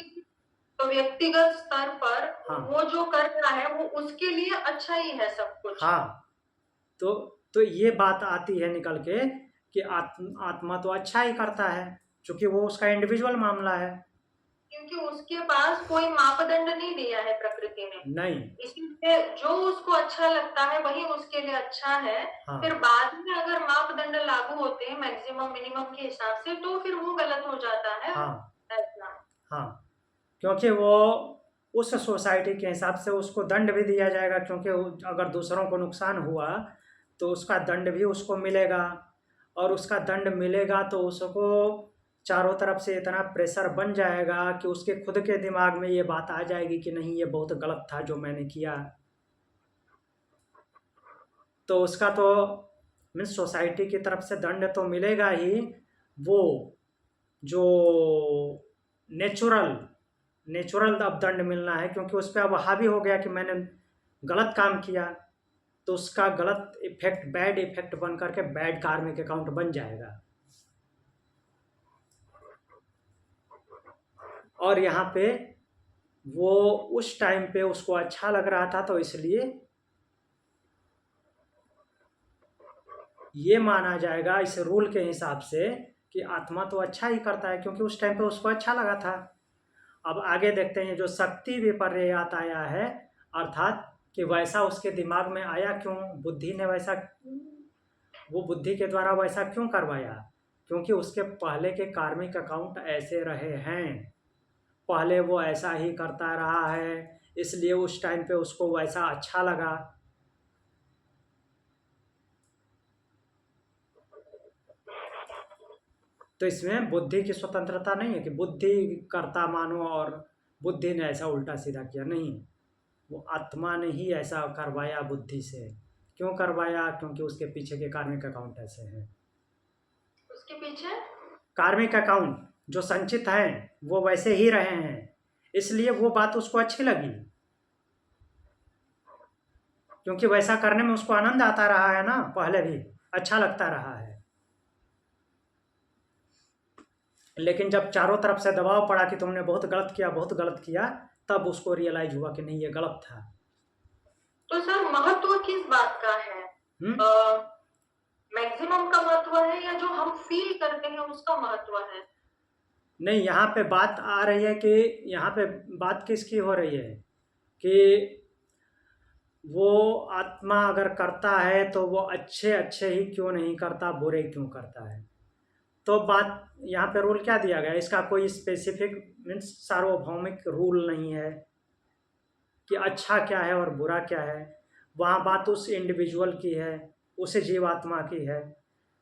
तो व्यक्तिगत स्तर पर हाँ, वो जो कर रहा है वो उसके लिए अच्छा ही है सब कुछ। हाँ, तो ये बात आती है निकल के कि आत्मा तो अच्छा ही करता है, क्योंकि वो उसका इंडिविजुअल मामला है, क्योंकि उसके पास कोई मापदंड नहीं दिया है प्रकृति ने। नहीं। इसलिए जो उसको अच्छा लगता है वही उसके लिए अच्छा है। हाँ, फिर बाद में अगर मापदंड लागू होते हैं मैक्सिमम मिनिमम के हिसाब से, तो फिर वो गलत हो जाता है। हाँ, ऐसा। हाँ, क्योंकि वो उस सोसाइटी के हिसाब से उसको दंड भी दिया जाएगा, क्योंकि अगर दूसरों को नुकसान हुआ तो उसका दंड भी उसको मिलेगा, और उसका दंड मिलेगा तो उसको चारों तरफ से इतना प्रेशर बन जाएगा कि उसके खुद के दिमाग में ये बात आ जाएगी कि नहीं, ये बहुत गलत था जो मैंने किया। तो उसका तो मीन्स सोसाइटी की तरफ से दंड तो मिलेगा ही, वो जो नेचुरल अब दंड मिलना है, क्योंकि उस पर अब हावी हो गया कि मैंने गलत काम किया, तो उसका गलत इफेक्ट, बैड इफेक्ट बन करके बैड कार्मिक अकाउंट बन जाएगा। और यहाँ पे वो उस टाइम पे उसको अच्छा लग रहा था, तो इसलिए ये माना जाएगा इस रूल के हिसाब से कि आत्मा तो अच्छा ही करता है, क्योंकि उस टाइम पे उसको अच्छा लगा था। अब आगे देखते हैं, जो शक्ति विपर्ययात आया है, अर्थात कि वैसा उसके दिमाग में आया क्यों, बुद्धि ने वैसा, वो बुद्धि के द्वारा वैसा क्यों करवाया? क्योंकि उसके पहले के कार्मिक अकाउंट ऐसे रहे हैं, पहले वो ऐसा ही करता रहा है, इसलिए उस टाइम पे उसको वैसा अच्छा लगा। तो इसमें बुद्धि की स्वतंत्रता नहीं है कि बुद्धि करता मानो और बुद्धि ने ऐसा उल्टा सीधा किया, नहीं। वो आत्मा ने ही ऐसा करवाया बुद्धि से। क्यों करवाया? क्योंकि उसके पीछे के कार्मिक अकाउंट ऐसे हैं। उसके पीछे कार्मिक अकाउंट जो संचित हैं वो वैसे ही रहे हैं, इसलिए वो बात उसको अच्छी लगी, क्योंकि वैसा करने में उसको आनंद आता रहा है ना, पहले भी अच्छा लगता रहा है। लेकिन जब चारों तरफ से दबाव पड़ा कि तुमने बहुत गलत किया, बहुत गलत किया, तब उसको रियलाइज हुआ कि नहीं, ये गलत था। तो सर महत्व किस बात का है? मैक्सिमम का महत्व है या जो हम फील करते हैं उसका महत्व है? नहीं, यहाँ पे बात आ रही है कि यहाँ पे बात किसकी हो रही है कि वो आत्मा अगर करता है तो वो अच्छे अच्छे ही क्यों नहीं करता, बुरे क्यों करता है? तो बात यहाँ पे रूल क्या दिया गया, इसका कोई स्पेसिफिक मीन्स सार्वभौमिक रूल नहीं है कि अच्छा क्या है और बुरा क्या है। वहाँ बात उस इंडिविजुअल की है, उस जीवात्मा की है।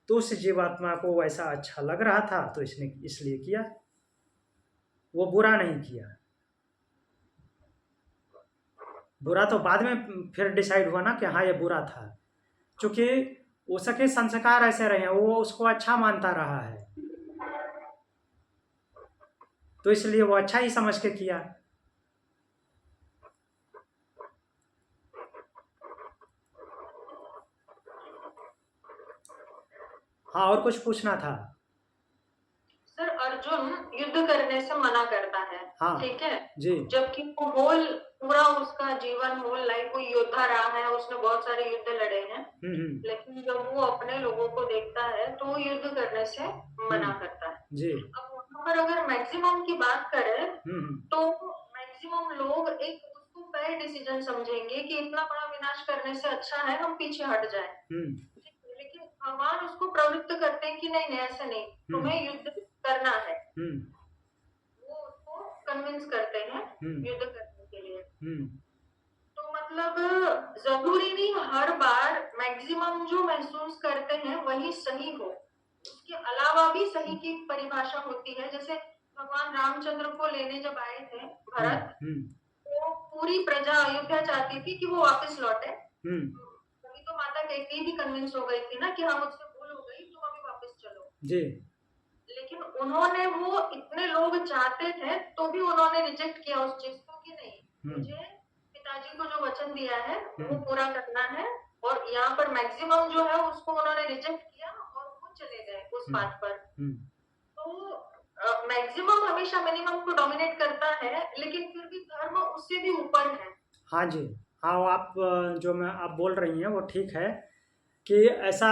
तो उस जीवात्मा को वैसा अच्छा लग रहा था तो इसने इसलिए किया, वो बुरा नहीं किया। बुरा तो बाद में फिर डिसाइड हुआ ना कि हाँ ये बुरा था, क्योंकि उसके संस्कार ऐसे रहे हैं, वो उसको अच्छा मानता रहा है, तो इसलिए वो अच्छा ही समझ के किया। हाँ, और कुछ पूछना था? सर, अर्जुन युद्ध करने से मना करता है, हाँ ठीक है जी। जबकि वो पूरा उसका जीवन होल लाइफ वो योद्धा रहा है, उसने बहुत सारे युद्ध लड़े हैं। लेकिन जब वो अपने लोगों को देखता है तो वो युद्ध करने से मना करता है जी। अब वहां पर अगर मैक्सिमम की बात करें तो मैक्सिमम लोग एक उसको फेयर डिसीजन समझेंगे कि इतना बड़ा विनाश करने से अच्छा है हम पीछे हट जाए। लेकिन भगवान उसको प्रवृत्त करते हैं कि नहीं नहीं ऐसा नहीं, तुम्हें युद्ध करना है। वो उसको कन्विंस करते हैं युद्ध करने के लिए। तो मतलब जरूरी नहीं हर बार मैक्सिमम जो महसूस करते हैं वही सही हो, उसके अलावा भी सही की परिभाषा होती है। जैसे भगवान रामचंद्र को लेने जब आए थे भरत, तो पूरी प्रजा अयोध्या चाहती थी कि वो वापस लौटे। तभी तो माता कैकेयी भी कन्विंस हो गई थी ना कि हाँ मुझसे भूल हो गई, तुम अभी वापस चलो जी। लेकिन उन्होंने, वो इतने लोग चाहते थे तो भी उन्होंने रिजेक्ट किया उस चीज को कि नहीं, मुझे पिताजी को जो वचन दिया है वो पूरा करना है। और यहाँ पर मैक्सिमम जो है उसको उन्होंने रिजेक्ट किया और वो चले गए उस बात पर। तो मैक्सिमम हमेशा मिनिमम को डोमिनेट करता है, लेकिन फिर भी धर्म उससे भी ऊपर है। हाँ जी। हाँ, वो आप जो मैं आप बोल रही हैं वो ठीक है कि ऐसा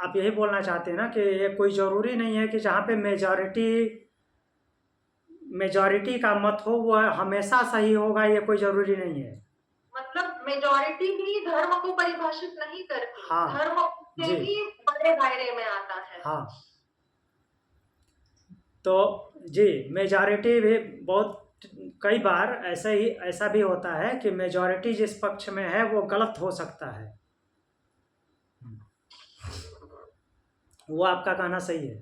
आप यही बोलना चाहते हैं ना कि ये कोई ज़रूरी नहीं है कि जहाँ पे मेजॉरिटी का मत हो वो हमेशा सही होगा, ये कोई ज़रूरी नहीं है। मतलब मेजॉरिटी भी धर्म को परिभाषित नहीं करती। हाँ, धर्म उससे भी बड़े दायरे में आता है। हाँ, तो जी मेजॉरिटी भी बहुत कई बार ऐसा भी होता है कि मेजॉरिटी जिस पक्ष में है वो गलत हो सकता है, वो आपका कहना सही है।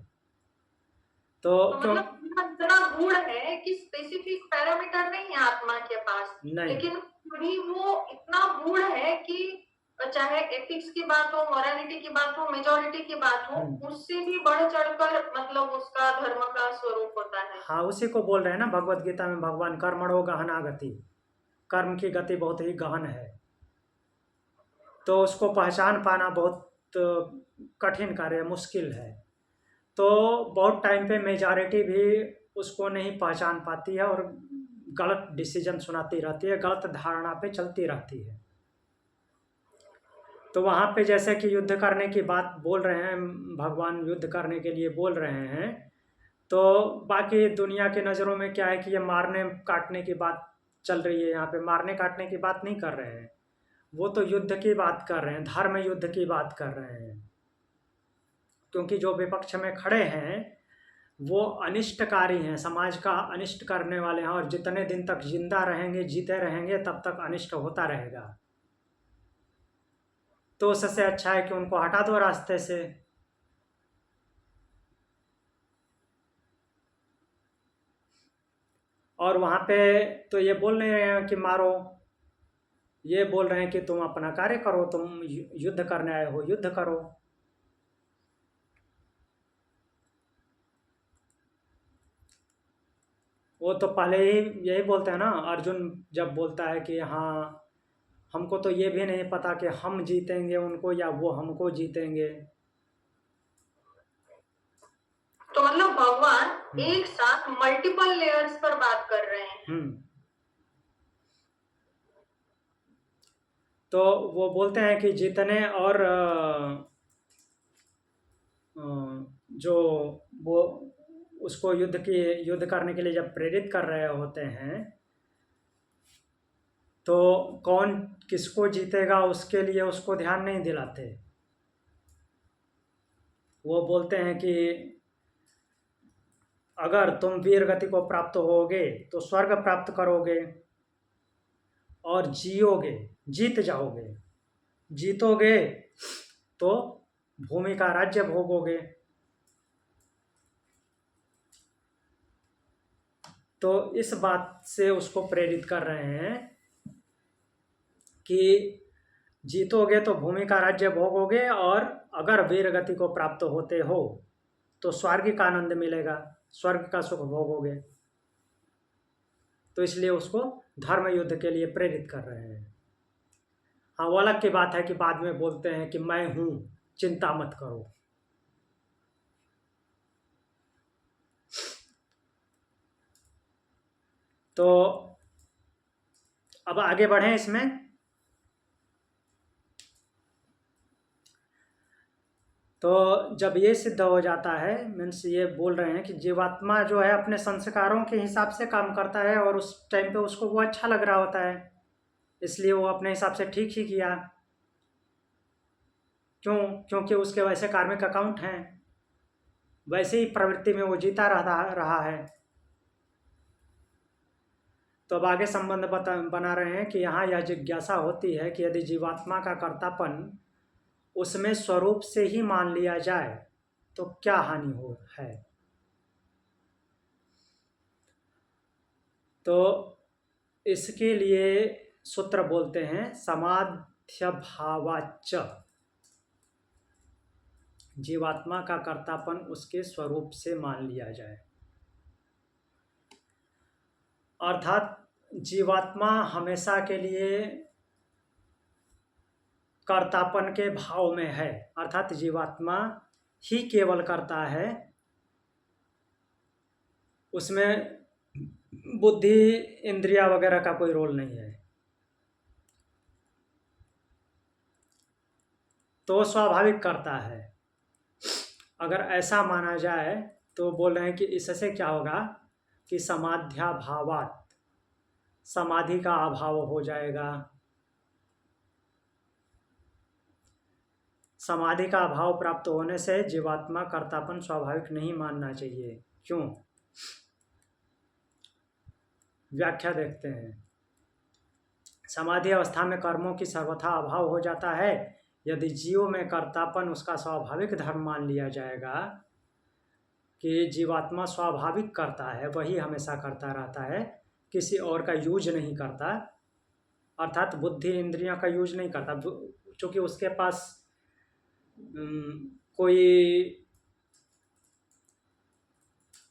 तो मतलब इतना गुण है कि स्पेसिफिक पैरामीटर नहीं है आत्मा के पास, लेकिन भी वो इतना गुण है कि चाहे एथिक्स की बात हो, मोरालिटी की बात हो, मेजॉरिटी की बात हो, उससे भी बढ़ चढ़कर मतलब उसका धर्म का स्वरूप होता है। हाँ, उसी को बोल रहे हैं ना भगवत गीता में भगवान, कर्मणो गहना गति, कर्म की गति बहुत ही गहन है, तो उसको पहचान पाना बहुत कठिन कार्य, मुश्किल है। तो बहुत टाइम पे मेजॉरिटी भी उसको नहीं पहचान पाती है और गलत डिसीजन सुनाती रहती है, गलत धारणा पे चलती रहती है। तो वहाँ पे जैसे कि युद्ध करने की बात बोल रहे हैं, भगवान युद्ध करने के लिए बोल रहे हैं, तो बाकी दुनिया की नज़रों में क्या है कि ये मारने काटने की बात चल रही है, यहाँ पे मारने काटने की बात नहीं कर रहे हैं, वो तो युद्ध की बात कर रहे हैं, धर्म युद्ध की बात कर रहे हैं। क्योंकि जो विपक्ष में खड़े हैं वो अनिष्टकारी हैं, समाज का अनिष्ट करने वाले हैं, और जितने दिन तक जिंदा रहेंगे, जीते रहेंगे, तब तक अनिष्ट होता रहेगा। तो उससे अच्छा है कि उनको हटा दो रास्ते से। और वहाँ पे तो ये बोल नहीं रहे हैं कि मारो, ये बोल रहे हैं कि तुम अपना कार्य करो, तुम युद्ध करने आए हो, युद्ध करो। वो तो पहले ही यही बोलते हैं ना, अर्जुन जब बोलता है कि हाँ हमको तो ये भी नहीं पता कि हम जीतेंगे उनको या वो हमको जीतेंगे। तो मतलब भगवान एक साथ मल्टीपल लेयर्स पर बात कर रहे हैं। तो वो बोलते हैं कि जितने और जो वो उसको युद्ध करने के लिए जब प्रेरित कर रहे होते हैं, तो कौन किसको जीतेगा उसके लिए उसको ध्यान नहीं दिलाते। वो बोलते हैं कि अगर तुम वीर गति को प्राप्त होगे तो स्वर्ग प्राप्त करोगे और जियोगे, जीत जाओगे, जीतोगे तो भूमि का राज्य भोगोगे। तो इस बात से उसको प्रेरित कर रहे हैं कि जीतोगे तो भूमि का राज्य भोगोगे और अगर वीर गति को प्राप्त होते हो तो स्वर्ग का आनंद मिलेगा, स्वर्ग का सुख भोगोगे। तो इसलिए उसको धर्म युद्ध के लिए प्रेरित कर रहे हैं। हाँ, वो अलग की बात है कि बाद में बोलते हैं कि मैं हूं, चिंता मत करो। तो अब आगे बढ़ें इसमें। तो जब ये सिद्ध हो जाता है, मीन्स ये बोल रहे हैं कि जीवात्मा जो है अपने संस्कारों के हिसाब से काम करता है और उस टाइम पे उसको वो अच्छा लग रहा होता है, इसलिए वो अपने हिसाब से ठीक ही किया। क्यों? क्योंकि उसके वैसे कार्मिक अकाउंट हैं, वैसे ही प्रवृत्ति में वो जीता रहा है। तो अब आगे संबंध बना रहे हैं कि यहाँ यह जिज्ञासा होती है कि यदि जीवात्मा का कर्तापन उसमें स्वरूप से ही मान लिया जाए तो क्या हानि हो है। तो इसके लिए सूत्र बोलते हैं समाध्य भावाच्च, जीवात्मा का कर्तापन उसके स्वरूप से मान लिया जाए। अर्थात जीवात्मा हमेशा के लिए कर्तापन के भाव में है, अर्थात जीवात्मा ही केवल करता है, उसमें बुद्धि इंद्रिया वगैरह का कोई रोल नहीं है। तो स्वाभाविक करता है। अगर ऐसा माना जाए तो बोल रहे हैं कि इससे क्या होगा कि समाध्याभावात्, समाधि का अभाव हो जाएगा। समाधि का अभाव प्राप्त होने से जीवात्मा कर्तापन स्वाभाविक नहीं मानना चाहिए। क्यों? व्याख्या देखते हैं। समाधि अवस्था में कर्मों की सर्वथा अभाव हो जाता है। यदि जीव में कर्तापन उसका स्वाभाविक धर्म मान लिया जाएगा कि जीवात्मा स्वाभाविक करता है, वही हमेशा करता रहता है, किसी और का यूज नहीं करता, अर्थात बुद्धि इंद्रियों का यूज नहीं करता, चूँकि उसके पास कोई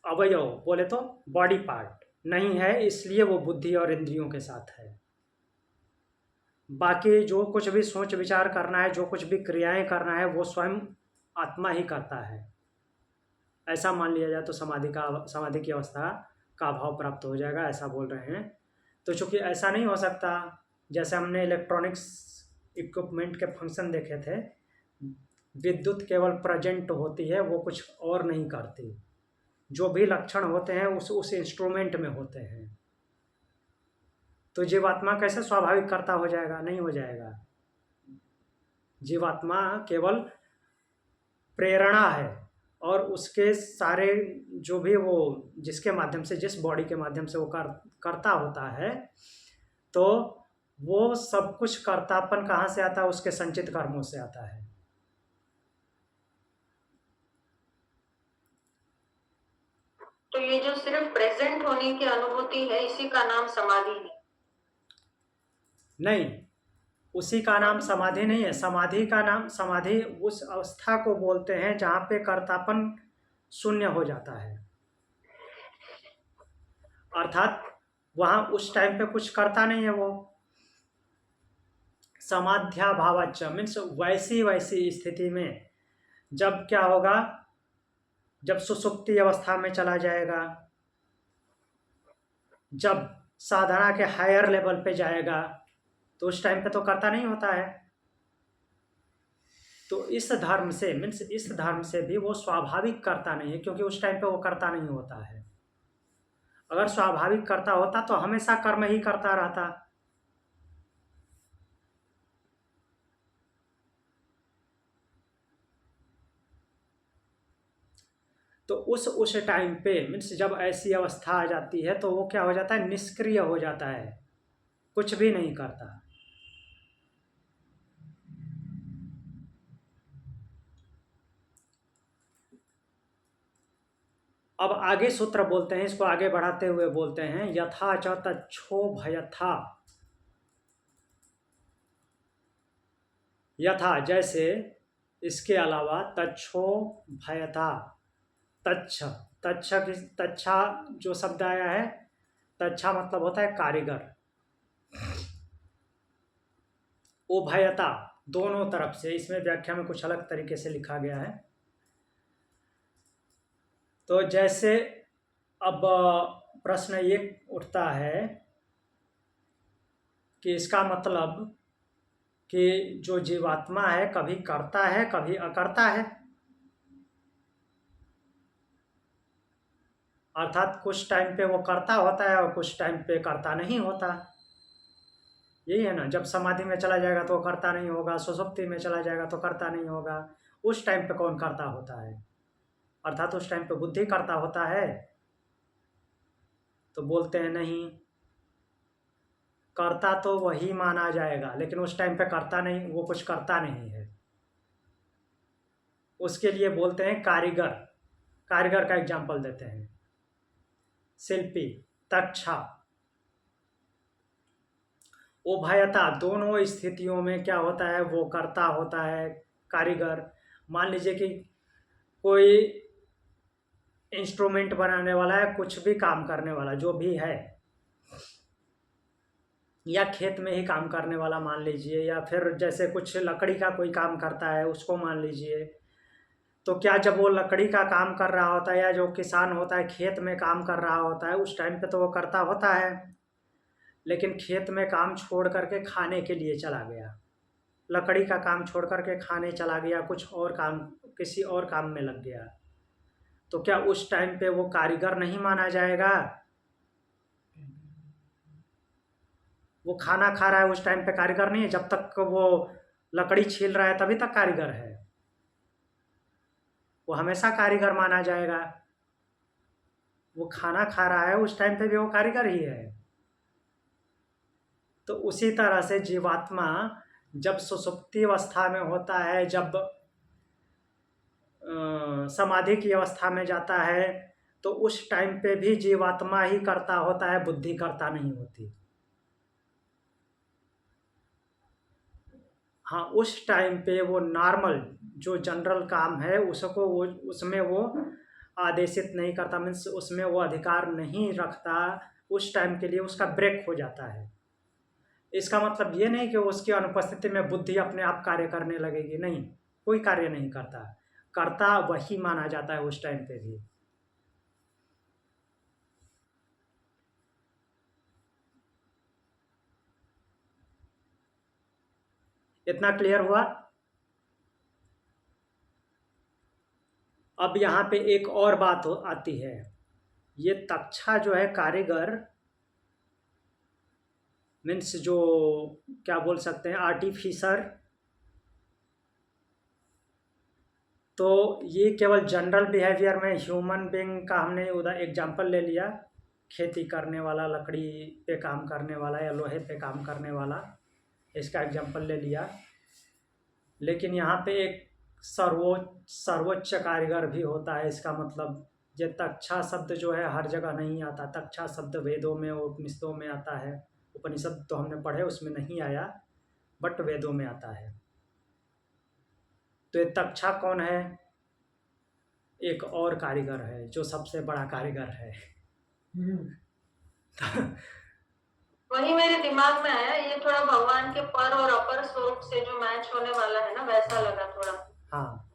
अवयव बोले तो बॉडी पार्ट नहीं है, इसलिए वो बुद्धि और इंद्रियों के साथ है। बाकी जो कुछ भी सोच विचार करना है, जो कुछ भी क्रियाएं करना है, वो स्वयं आत्मा ही करता है। ऐसा मान लिया जाए तो समाधि की अवस्था का अभाव प्राप्त हो जाएगा, ऐसा बोल रहे हैं। तो चूंकि ऐसा नहीं हो सकता, जैसे हमने इलेक्ट्रॉनिक्स इक्विपमेंट के फंक्शन देखे थे, विद्युत केवल प्रेजेंट होती है, वो कुछ और नहीं करती। जो भी लक्षण होते हैं उस इंस्ट्रूमेंट में होते हैं। तो जीवात्मा कैसे स्वाभाविक कर्ता हो जाएगा? नहीं हो जाएगा। जीवात्मा केवल प्रेरणा है और उसके सारे जो भी वो जिसके माध्यम से, जिस बॉडी के माध्यम से वो करता होता है, तो वो सब कुछ कर्तापन कहाँ से आता है? उसके संचित कर्मों से आता है। तो ये जो सिर्फ प्रेजेंट होने की अनुभूति है, इसी का नाम समाधि है? नहीं, उसी का नाम समाधि नहीं है। समाधि का नाम, समाधि उस अवस्था को बोलते हैं जहाँ पे कर्तापन शून्य हो जाता है, अर्थात वहाँ उस टाइम पे कुछ करता नहीं है वो। समाध्याभावाच्च मीन्स वैसी स्थिति में जब क्या होगा, जब सुसुप्ति अवस्था में चला जाएगा, जब साधना के हायर लेवल पे जाएगा, तो उस टाइम पे तो करता नहीं होता है। तो इस धर्म से मीन्स इस धर्म से भी वो स्वाभाविक करता नहीं है, क्योंकि उस टाइम पे वो करता नहीं होता है। अगर स्वाभाविक करता होता तो हमेशा कर्म ही करता रहता। तो उस टाइम पे मीन्स जब ऐसी अवस्था आ जाती है तो वो क्या हो जाता है, निष्क्रिय हो जाता है, कुछ भी नहीं करता। अब आगे सूत्र बोलते हैं, इसको आगे बढ़ाते हुए बोलते हैं, यथा च तच्छोभयथा। यथा जैसे, इसके अलावा तच्छोभयथा। तच्छ, तच्छा जो शब्द आया है, तच्छा मतलब होता है कारीगर। उभयता दोनों तरफ से, इसमें व्याख्या में कुछ अलग तरीके से लिखा गया है। तो जैसे अब प्रश्न ये उठता है कि इसका मतलब कि जो जीवात्मा है कभी करता है कभी अकर्ता है, अर्थात कुछ टाइम पे वो करता होता है और कुछ टाइम पे करता नहीं होता। यही है ना, जब समाधि में चला जाएगा तो करता नहीं होगा, सुषुप्ति में चला जाएगा तो करता नहीं होगा। उस टाइम पे कौन करता होता है, अर्थात उस टाइम पे बुद्धि करता होता है। तो बोलते हैं नहीं, करता तो वही माना जाएगा, लेकिन उस टाइम पे करता नहीं, वो कुछ करता नहीं है। उसके लिए बोलते हैं कारीगर। कारीगर का एग्जाम्पल देते हैं, शिल्पी, तक्षा। उभयता दोनों स्थितियों में क्या होता है, वो करता होता है, कारीगर। मान लीजिए कि कोई इंस्ट्रूमेंट बनाने वाला है, कुछ भी काम करने वाला जो भी है, या खेत में ही काम करने वाला मान लीजिए, या फिर जैसे कुछ लकड़ी का कोई काम करता है उसको मान लीजिए। तो क्या जब वो लकड़ी का काम कर रहा होता है, या जो किसान होता है खेत में काम कर रहा होता है, उस टाइम पे तो वो करता होता है, लेकिन खेत में काम छोड़ करके खाने के लिए चला गया, लकड़ी का काम छोड़ करके खाने चला गया, कुछ और काम, किसी और काम में लग गया, तो क्या उस टाइम पे वो कारीगर नहीं माना जाएगा? वो खाना खा रहा है उस टाइम पे कारीगर नहीं है, जब तक वो लकड़ी छील रहा है तभी तक कारीगर है, वो हमेशा कारीगर माना जाएगा। वो खाना खा रहा है उस टाइम पे भी वो कारीगर ही है। तो उसी तरह से जीवात्मा जब सुषुप्ति अवस्था में होता है, जब समाधि की अवस्था में जाता है, तो उस टाइम पे भी जीवात्मा ही करता होता है, बुद्धि करता नहीं होती। हाँ, उस टाइम पे वो नॉर्मल जो जनरल काम है उसको वो उसमें वो आदेशित नहीं करता, मीन्स उसमें वो अधिकार नहीं रखता, उस टाइम के लिए उसका ब्रेक हो जाता है। इसका मतलब ये नहीं कि उसकी अनुपस्थिति में बुद्धि अपने आप कार्य करने लगेगी, नहीं, कोई कार्य नहीं करता, करता वही माना जाता है उस टाइम पे भी। इतना क्लियर हुआ? अब यहाँ पे एक और बात आती है, ये तक्षा जो है कारीगर, मीन्स जो क्या बोल सकते हैं, आर्टिफिशर, तो ये केवल जनरल बिहेवियर में ह्यूमन बीइंग का हमने उधर एग्जांपल ले लिया, खेती करने वाला, लकड़ी पे काम करने वाला या लोहे पे काम करने वाला, इसका एग्जांपल ले लिया। लेकिन यहाँ पे एक सर्वोच्च कारीगर भी होता है। इसका मतलब ये तक्षा शब्द जो है हर जगह नहीं आता, तक्षा शब्द वेदों में और उपनिषदों में आता है, उपनिषद तो हमने पढ़े उसमें नहीं आया, बट वेदों में आता है। तो ये तक्षा कौन है? एक और कारीगर है जो सबसे बड़ा कारीगर है। वही मेरे दिमाग में आया, ये थोड़ा भगवान के पर और अपर स्वरूप से जो मैच होने वाला है ना, वैसा लगा थोड़ा। हाँ,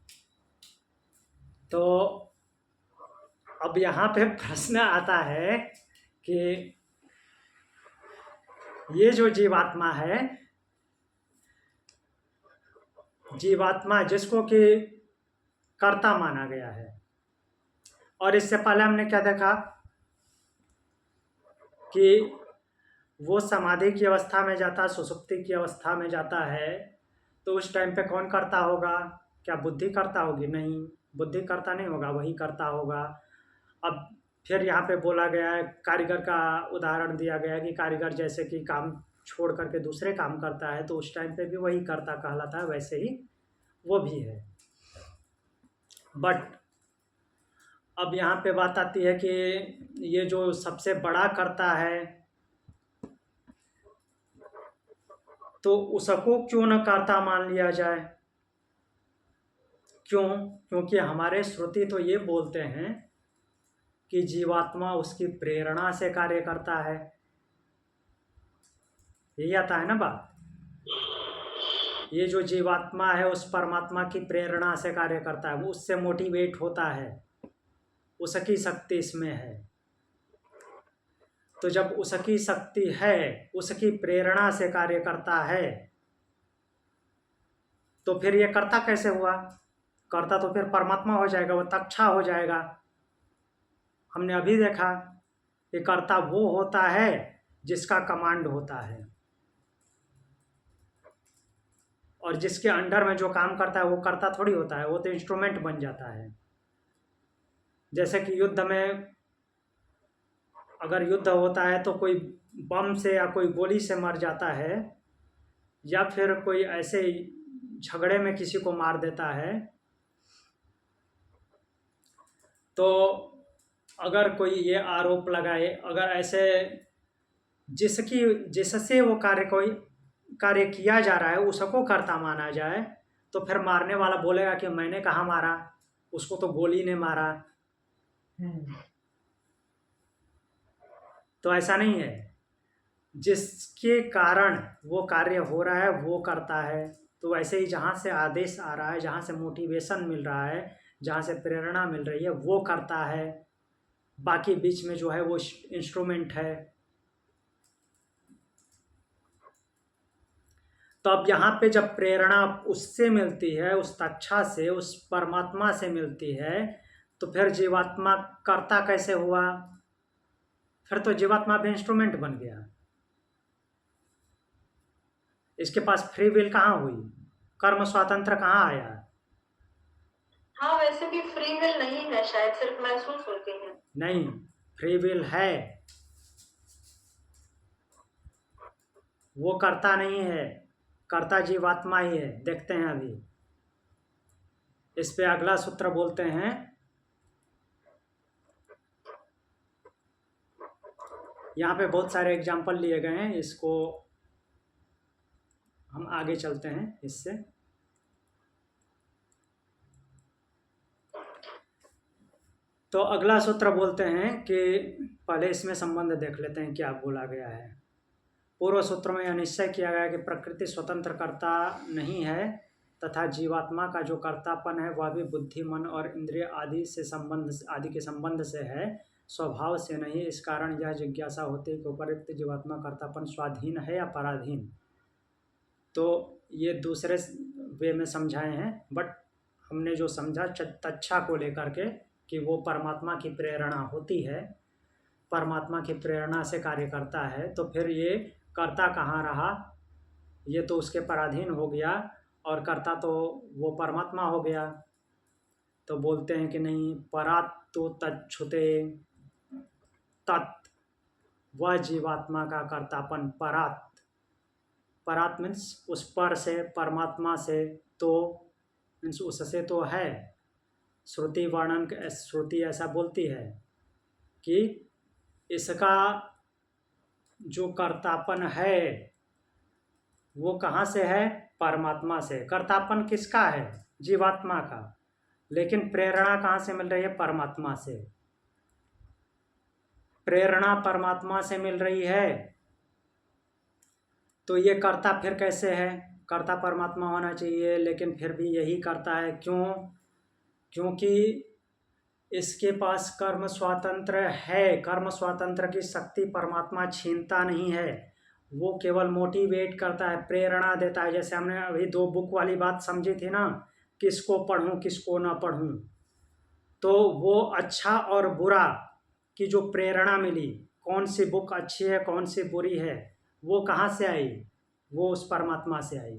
तो अब यहाँ पे प्रश्न आता है कि ये जो जीवात्मा है, जीवात्मा जिसको कि कर्ता माना गया है, और इससे पहले हमने क्या देखा कि वो समाधि की अवस्था में जाता, सुषुप्ति की अवस्था में जाता है, तो उस टाइम पे कौन करता होगा? क्या बुद्धि करता होगी? नहीं, बुद्धि करता नहीं होगा, वही करता होगा। अब फिर यहाँ पे बोला गया है, कारीगर का उदाहरण दिया गया है कि कारीगर जैसे कि काम छोड़ करके दूसरे काम करता है तो उस टाइम पे भी वही करता कहलाता है, वैसे ही वो भी है। बट अब यहाँ पे बात आती है कि ये जो सबसे बड़ा करता है तो उसको क्यों न कर्ता मान लिया जाए? क्यों? क्योंकि हमारे श्रुति तो ये बोलते हैं कि जीवात्मा उसकी प्रेरणा से कार्य करता है। यही आता है ना बात। ये जो जीवात्मा है उस परमात्मा की प्रेरणा से कार्य करता है, वो उससे मोटिवेट होता है, उसकी शक्ति इसमें है। तो जब उसकी शक्ति है, उसकी प्रेरणा से कार्य करता है, तो फिर ये कर्ता कैसे हुआ? कर्ता तो फिर परमात्मा हो जाएगा, वो तक्षा हो जाएगा। हमने अभी देखा कि कर्ता वो होता है जिसका कमांड होता है, और जिसके अंडर में जो काम करता है वो कर्ता थोड़ी होता है, वो तो इंस्ट्रूमेंट बन जाता है। जैसे कि युद्ध में अगर युद्ध होता है तो कोई बम से या कोई गोली से मर जाता है, या फिर कोई ऐसे झगड़े में किसी को मार देता है, तो अगर कोई ये आरोप लगाए, अगर ऐसे जिससे वो कार्य किया जा रहा है उसको कर्ता माना जाए, तो फिर मारने वाला बोलेगा कि मैंने कहाँ मारा, उसको तो गोली ने मारा। तो ऐसा नहीं है, जिसके कारण वो कार्य हो रहा है वो करता है। तो वैसे ही जहाँ से आदेश आ रहा है, जहाँ से मोटिवेशन मिल रहा है, जहाँ से प्रेरणा मिल रही है वो करता है, बाकी बीच में जो है वो इंस्ट्रूमेंट है। तो अब यहाँ पे जब प्रेरणा उससे मिलती है, उस तक्षा से, उस परमात्मा से मिलती है, तो फिर जीवात्मा कर्ता कैसे हुआ? फिर तो जीवात्मा भी इंस्ट्रूमेंट बन गया। इसके पास फ्री विल कहाँ हुई? कर्म स्वातंत्र कहाँ आया? हाँ, वैसे भी फ्री विल नहीं है, शायद सिर्फ महसूस होती है। नहीं, फ्री विल है, वो कर्ता नहीं है, कर्ता जीवात्मा ही है। देखते हैं अभी इस पे अगला सूत्र बोलते हैं। यहाँ पे बहुत सारे एग्जाम्पल लिए गए हैं, इसको हम आगे चलते हैं इससे। तो अगला सूत्र बोलते हैं कि पहले इसमें संबंध देख लेते हैं क्या बोला गया है। पूर्व सूत्र में यह निश्चय किया गया कि प्रकृति स्वतंत्र कर्ता नहीं है, तथा जीवात्मा का जो कर्तापन है वह भी बुद्धि, मन और इंद्रिय आदि के संबंध से है, स्वभाव से नहीं। इस कारण यह जिज्ञासा होती है कि उपर्युक्त जीवात्मा कर्तापन स्वाधीन है या पराधीन। तो ये दूसरे वे में समझाए हैं, बट हमने जो समझा तच्छा को लेकर के कि वो परमात्मा की प्रेरणा होती है, परमात्मा की प्रेरणा से कार्य करता है, तो फिर ये कर्ता कहाँ रहा? ये तो उसके पराधीन हो गया, और कर्ता तो वो परमात्मा हो गया। तो बोलते हैं कि नहीं, परात् तो तच्छुते, तत् वह जीवात्मा का कर्तापन परात्, परात् मीन्स उस पर से, परमात्मा से, तो मीन्स उससे तो है। श्रुति ऐसा बोलती है कि इसका जो कर्तापन है वो कहाँ से है? परमात्मा से। कर्तापन किसका है? जीवात्मा का। लेकिन प्रेरणा कहाँ से मिल रही है? परमात्मा से। प्रेरणा परमात्मा से मिल रही है, तो ये कर्ता फिर कैसे है? कर्ता परमात्मा होना चाहिए, लेकिन फिर भी यही करता है। क्यों? क्योंकि इसके पास कर्म स्वातंत्र है। कर्म स्वातंत्र की शक्ति परमात्मा छीनता नहीं है, वो केवल मोटिवेट करता है, प्रेरणा देता है। जैसे हमने अभी 2 बुक वाली बात समझी थी ना, किसको पढ़ूं किसको ना पढ़ूं, तो वो अच्छा और बुरा की जो प्रेरणा मिली, कौन सी बुक अच्छी है कौन सी बुरी है, वो कहाँ से आई? वो उस परमात्मा से आई।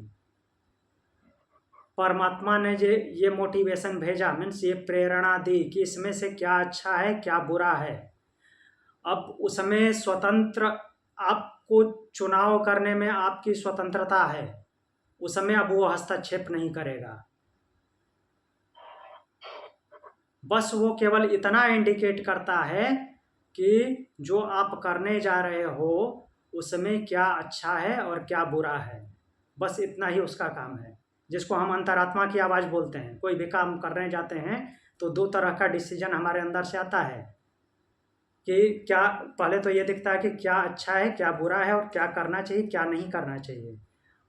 परमात्मा ने ये मोटिवेशन भेजा, मीन्स ये प्रेरणा दी कि इसमें से क्या अच्छा है क्या बुरा है। अब उसमें स्वतंत्र, आपको चुनाव करने में आपकी स्वतंत्रता है, उसमें अब वो हस्तक्षेप नहीं करेगा। बस वो केवल इतना इंडिकेट करता है कि जो आप करने जा रहे हो उसमें क्या अच्छा है और क्या बुरा है, बस इतना ही उसका काम है, जिसको हम अंतरात्मा की आवाज़ बोलते हैं। कोई भी काम करने जाते हैं तो दो तरह का डिसीजन हमारे अंदर से आता है कि क्या, पहले तो ये दिखता है कि क्या अच्छा है क्या बुरा है और क्या करना चाहिए क्या नहीं करना चाहिए।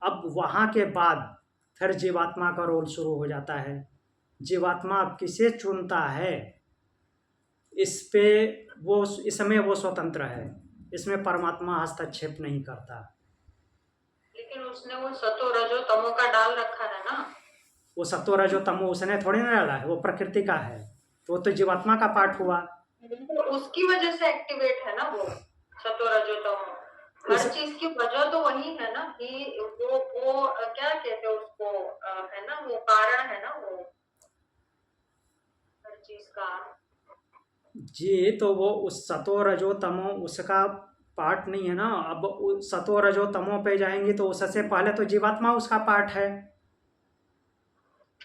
अब वहाँ के बाद फिर जीवात्मा का रोल शुरू हो जाता है। जीवात्मा अब किसे चुनता है, इस पे वो, इसमें वो स्वतंत्र है, इसमें परमात्मा हस्तक्षेप नहीं करता। लेकिन उसने वो सतो रजो तमो का डाल रखा है ना। वो सतो रजो तमो उसने थोड़ी ना डाला है, वो प्रकृति का है, तो वो तो जीवात्मा का पार्ट हुआ। तो उसकी वजह से एक्टिवेट है ना वो सतो रजो तमो। हर चीज की वजह तो वही है ना कि वो क्या कहते हैं उसको, है ना, वो कारण है ना वो हर चीज का। जी, तो वो उस सतो रजो तमो उसका पार्ट नहीं है ना। अब सतो रजो तमो पे जाएंगे तो उससे पहले तो जीवात्मा उसका पार्ट है।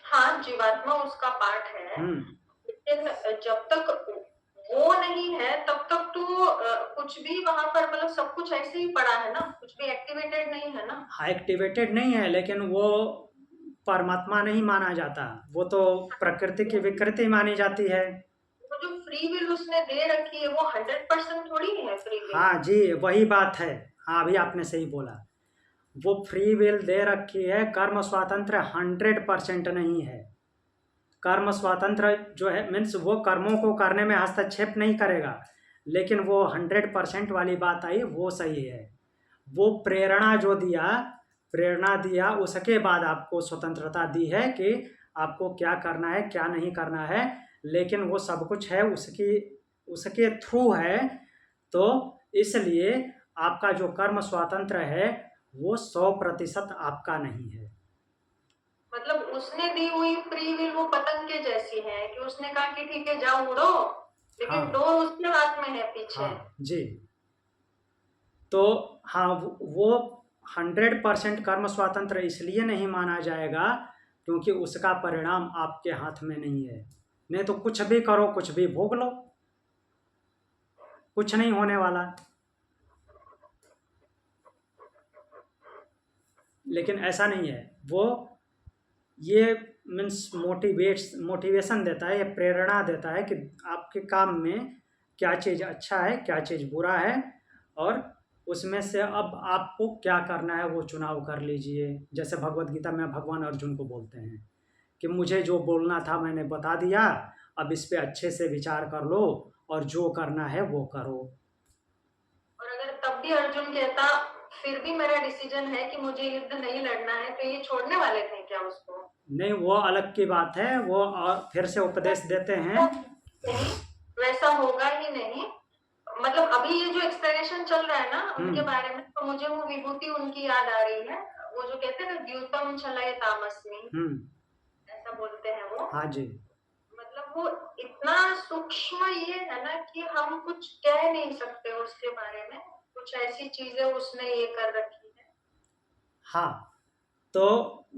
हाँ, जीवात्मा उसका पार्ट है, लेकिन जब तक वो नहीं है तब तक तो कुछ भी वहां पर, मतलब सब कुछ ऐसे ही पड़ा है ना, कुछ भी एक्टिवेटेड नहीं है ना। हाँ, एक्टिवेटेड नहीं है, लेकिन वो परमात्मा नहीं माना जाता, वो तो प्रकृति की विकृति मानी जाती है। तो जो फ्री विल उसने दे रखी है वो 100% थोड़ी है फ्री विल। हाँ जी, वही बात है। हाँ, अभी आपने सही बोला, वो फ्री विल दे रखी है, कर्म स्वातंत्र 100% नहीं है। कर्म स्वातंत्र जो है मीन्स वो कर्मों को करने में हस्तक्षेप नहीं करेगा, लेकिन वो 100% वाली बात आई, वो सही है। वो प्रेरणा जो दिया, प्रेरणा दिया उसके बाद आपको स्वतंत्रता दी है कि आपको क्या करना है क्या नहीं करना है, लेकिन वो सब कुछ है उसके थ्रू है। तो इसलिए आपका जो कर्म स्वातंत्र है वो 100% आपका नहीं है। मतलब उसने दी हुई फ्री विल वो पतंग के जैसी है कि उसने कहा कि ठीक है जाओ उड़ो, लेकिन हाँ, डोर उसके हाथ में है पीछे। हाँ जी। तो हाँ, वो 100% कर्म स्वातंत्र इसलिए नहीं माना जाएगा क्योंकि उसका परिणाम आपके हाथ में नहीं है। नहीं तो कुछ भी करो कुछ भी भोग लो, कुछ नहीं होने वाला। लेकिन ऐसा नहीं है, वो ये मीन्स मोटिवेशन देता है, ये प्रेरणा देता है कि आपके काम में क्या चीज़ अच्छा है क्या चीज़ बुरा है, और उसमें से अब आपको क्या करना है वो चुनाव कर लीजिए। जैसे भगवत गीता में भगवान अर्जुन को बोलते हैं कि मुझे जो बोलना था मैंने बता दिया, अब इस पे अच्छे से विचार कर लो और जो करना है वो करो। और अगर तब भी अर्जुन कहता फिर भी मेरा डिसीजन है कि मुझे युद्ध नहीं लड़ना है, तो ये छोड़ने वाले थे क्या उसको? नहीं, वो अलग की बात है, वो और फिर से उपदेश देते हैं। नहीं, वैसा होगा ही नहीं। मतलब अभी ये जो एक्सप्लेनेशन चल रहा है ना उनके बारे में, तो मुझे वो विभूति उनकी याद आ रही है। वो जो कहते हैं ना द्यूतम छलय तामस्मि, ऐसा बोलते हैं वो। हाँ जी। मतलब वो इतना सूक्ष्म ये है ना कि हम कुछ कह नहीं सकते उसके बारे में, कुछ ऐसी चीजें उसने ये कर रखी है। हाँ, तो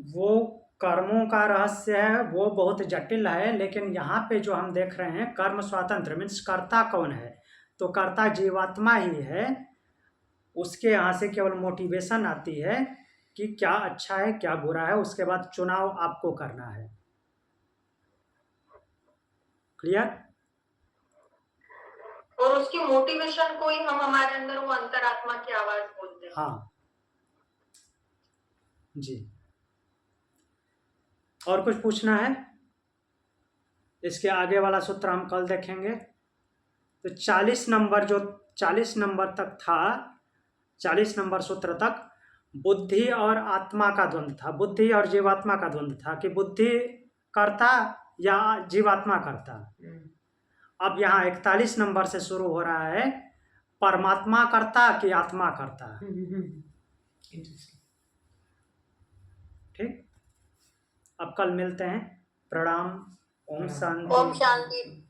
वो कर्मों का रहस्य है, वो बहुत जटिल है, लेकिन यहाँ पे जो हम देख रहे हैं कर्म स्वातंत्र मीन्स कर्ता कौन है, तो कर्ता जीवात्मा ही है। उसके यहाँ से केवल मोटिवेशन आती है कि क्या अच्छा है क्या बुरा है, उसके बाद चुनाव आपको करना है। क्लियर? और उसकी मोटिवेशन को ही हम हमारे अंदर वो अंतरात्मा की आवाज बोलते हैं। हाँ जी। और कुछ पूछना है? इसके आगे वाला सूत्र हम कल देखेंगे। तो 40 नंबर तक था, 40 नंबर सूत्र तक बुद्धि और आत्मा का द्वंद्व था, बुद्धि और जीवात्मा का द्वंद्व था कि बुद्धि करता या जीवात्मा करता। अब यहाँ 41 नंबर से शुरू हो रहा है परमात्मा करता कि आत्मा करता। ठीक, अब कल मिलते हैं। प्रणाम। ओम शांति। ओम शांति।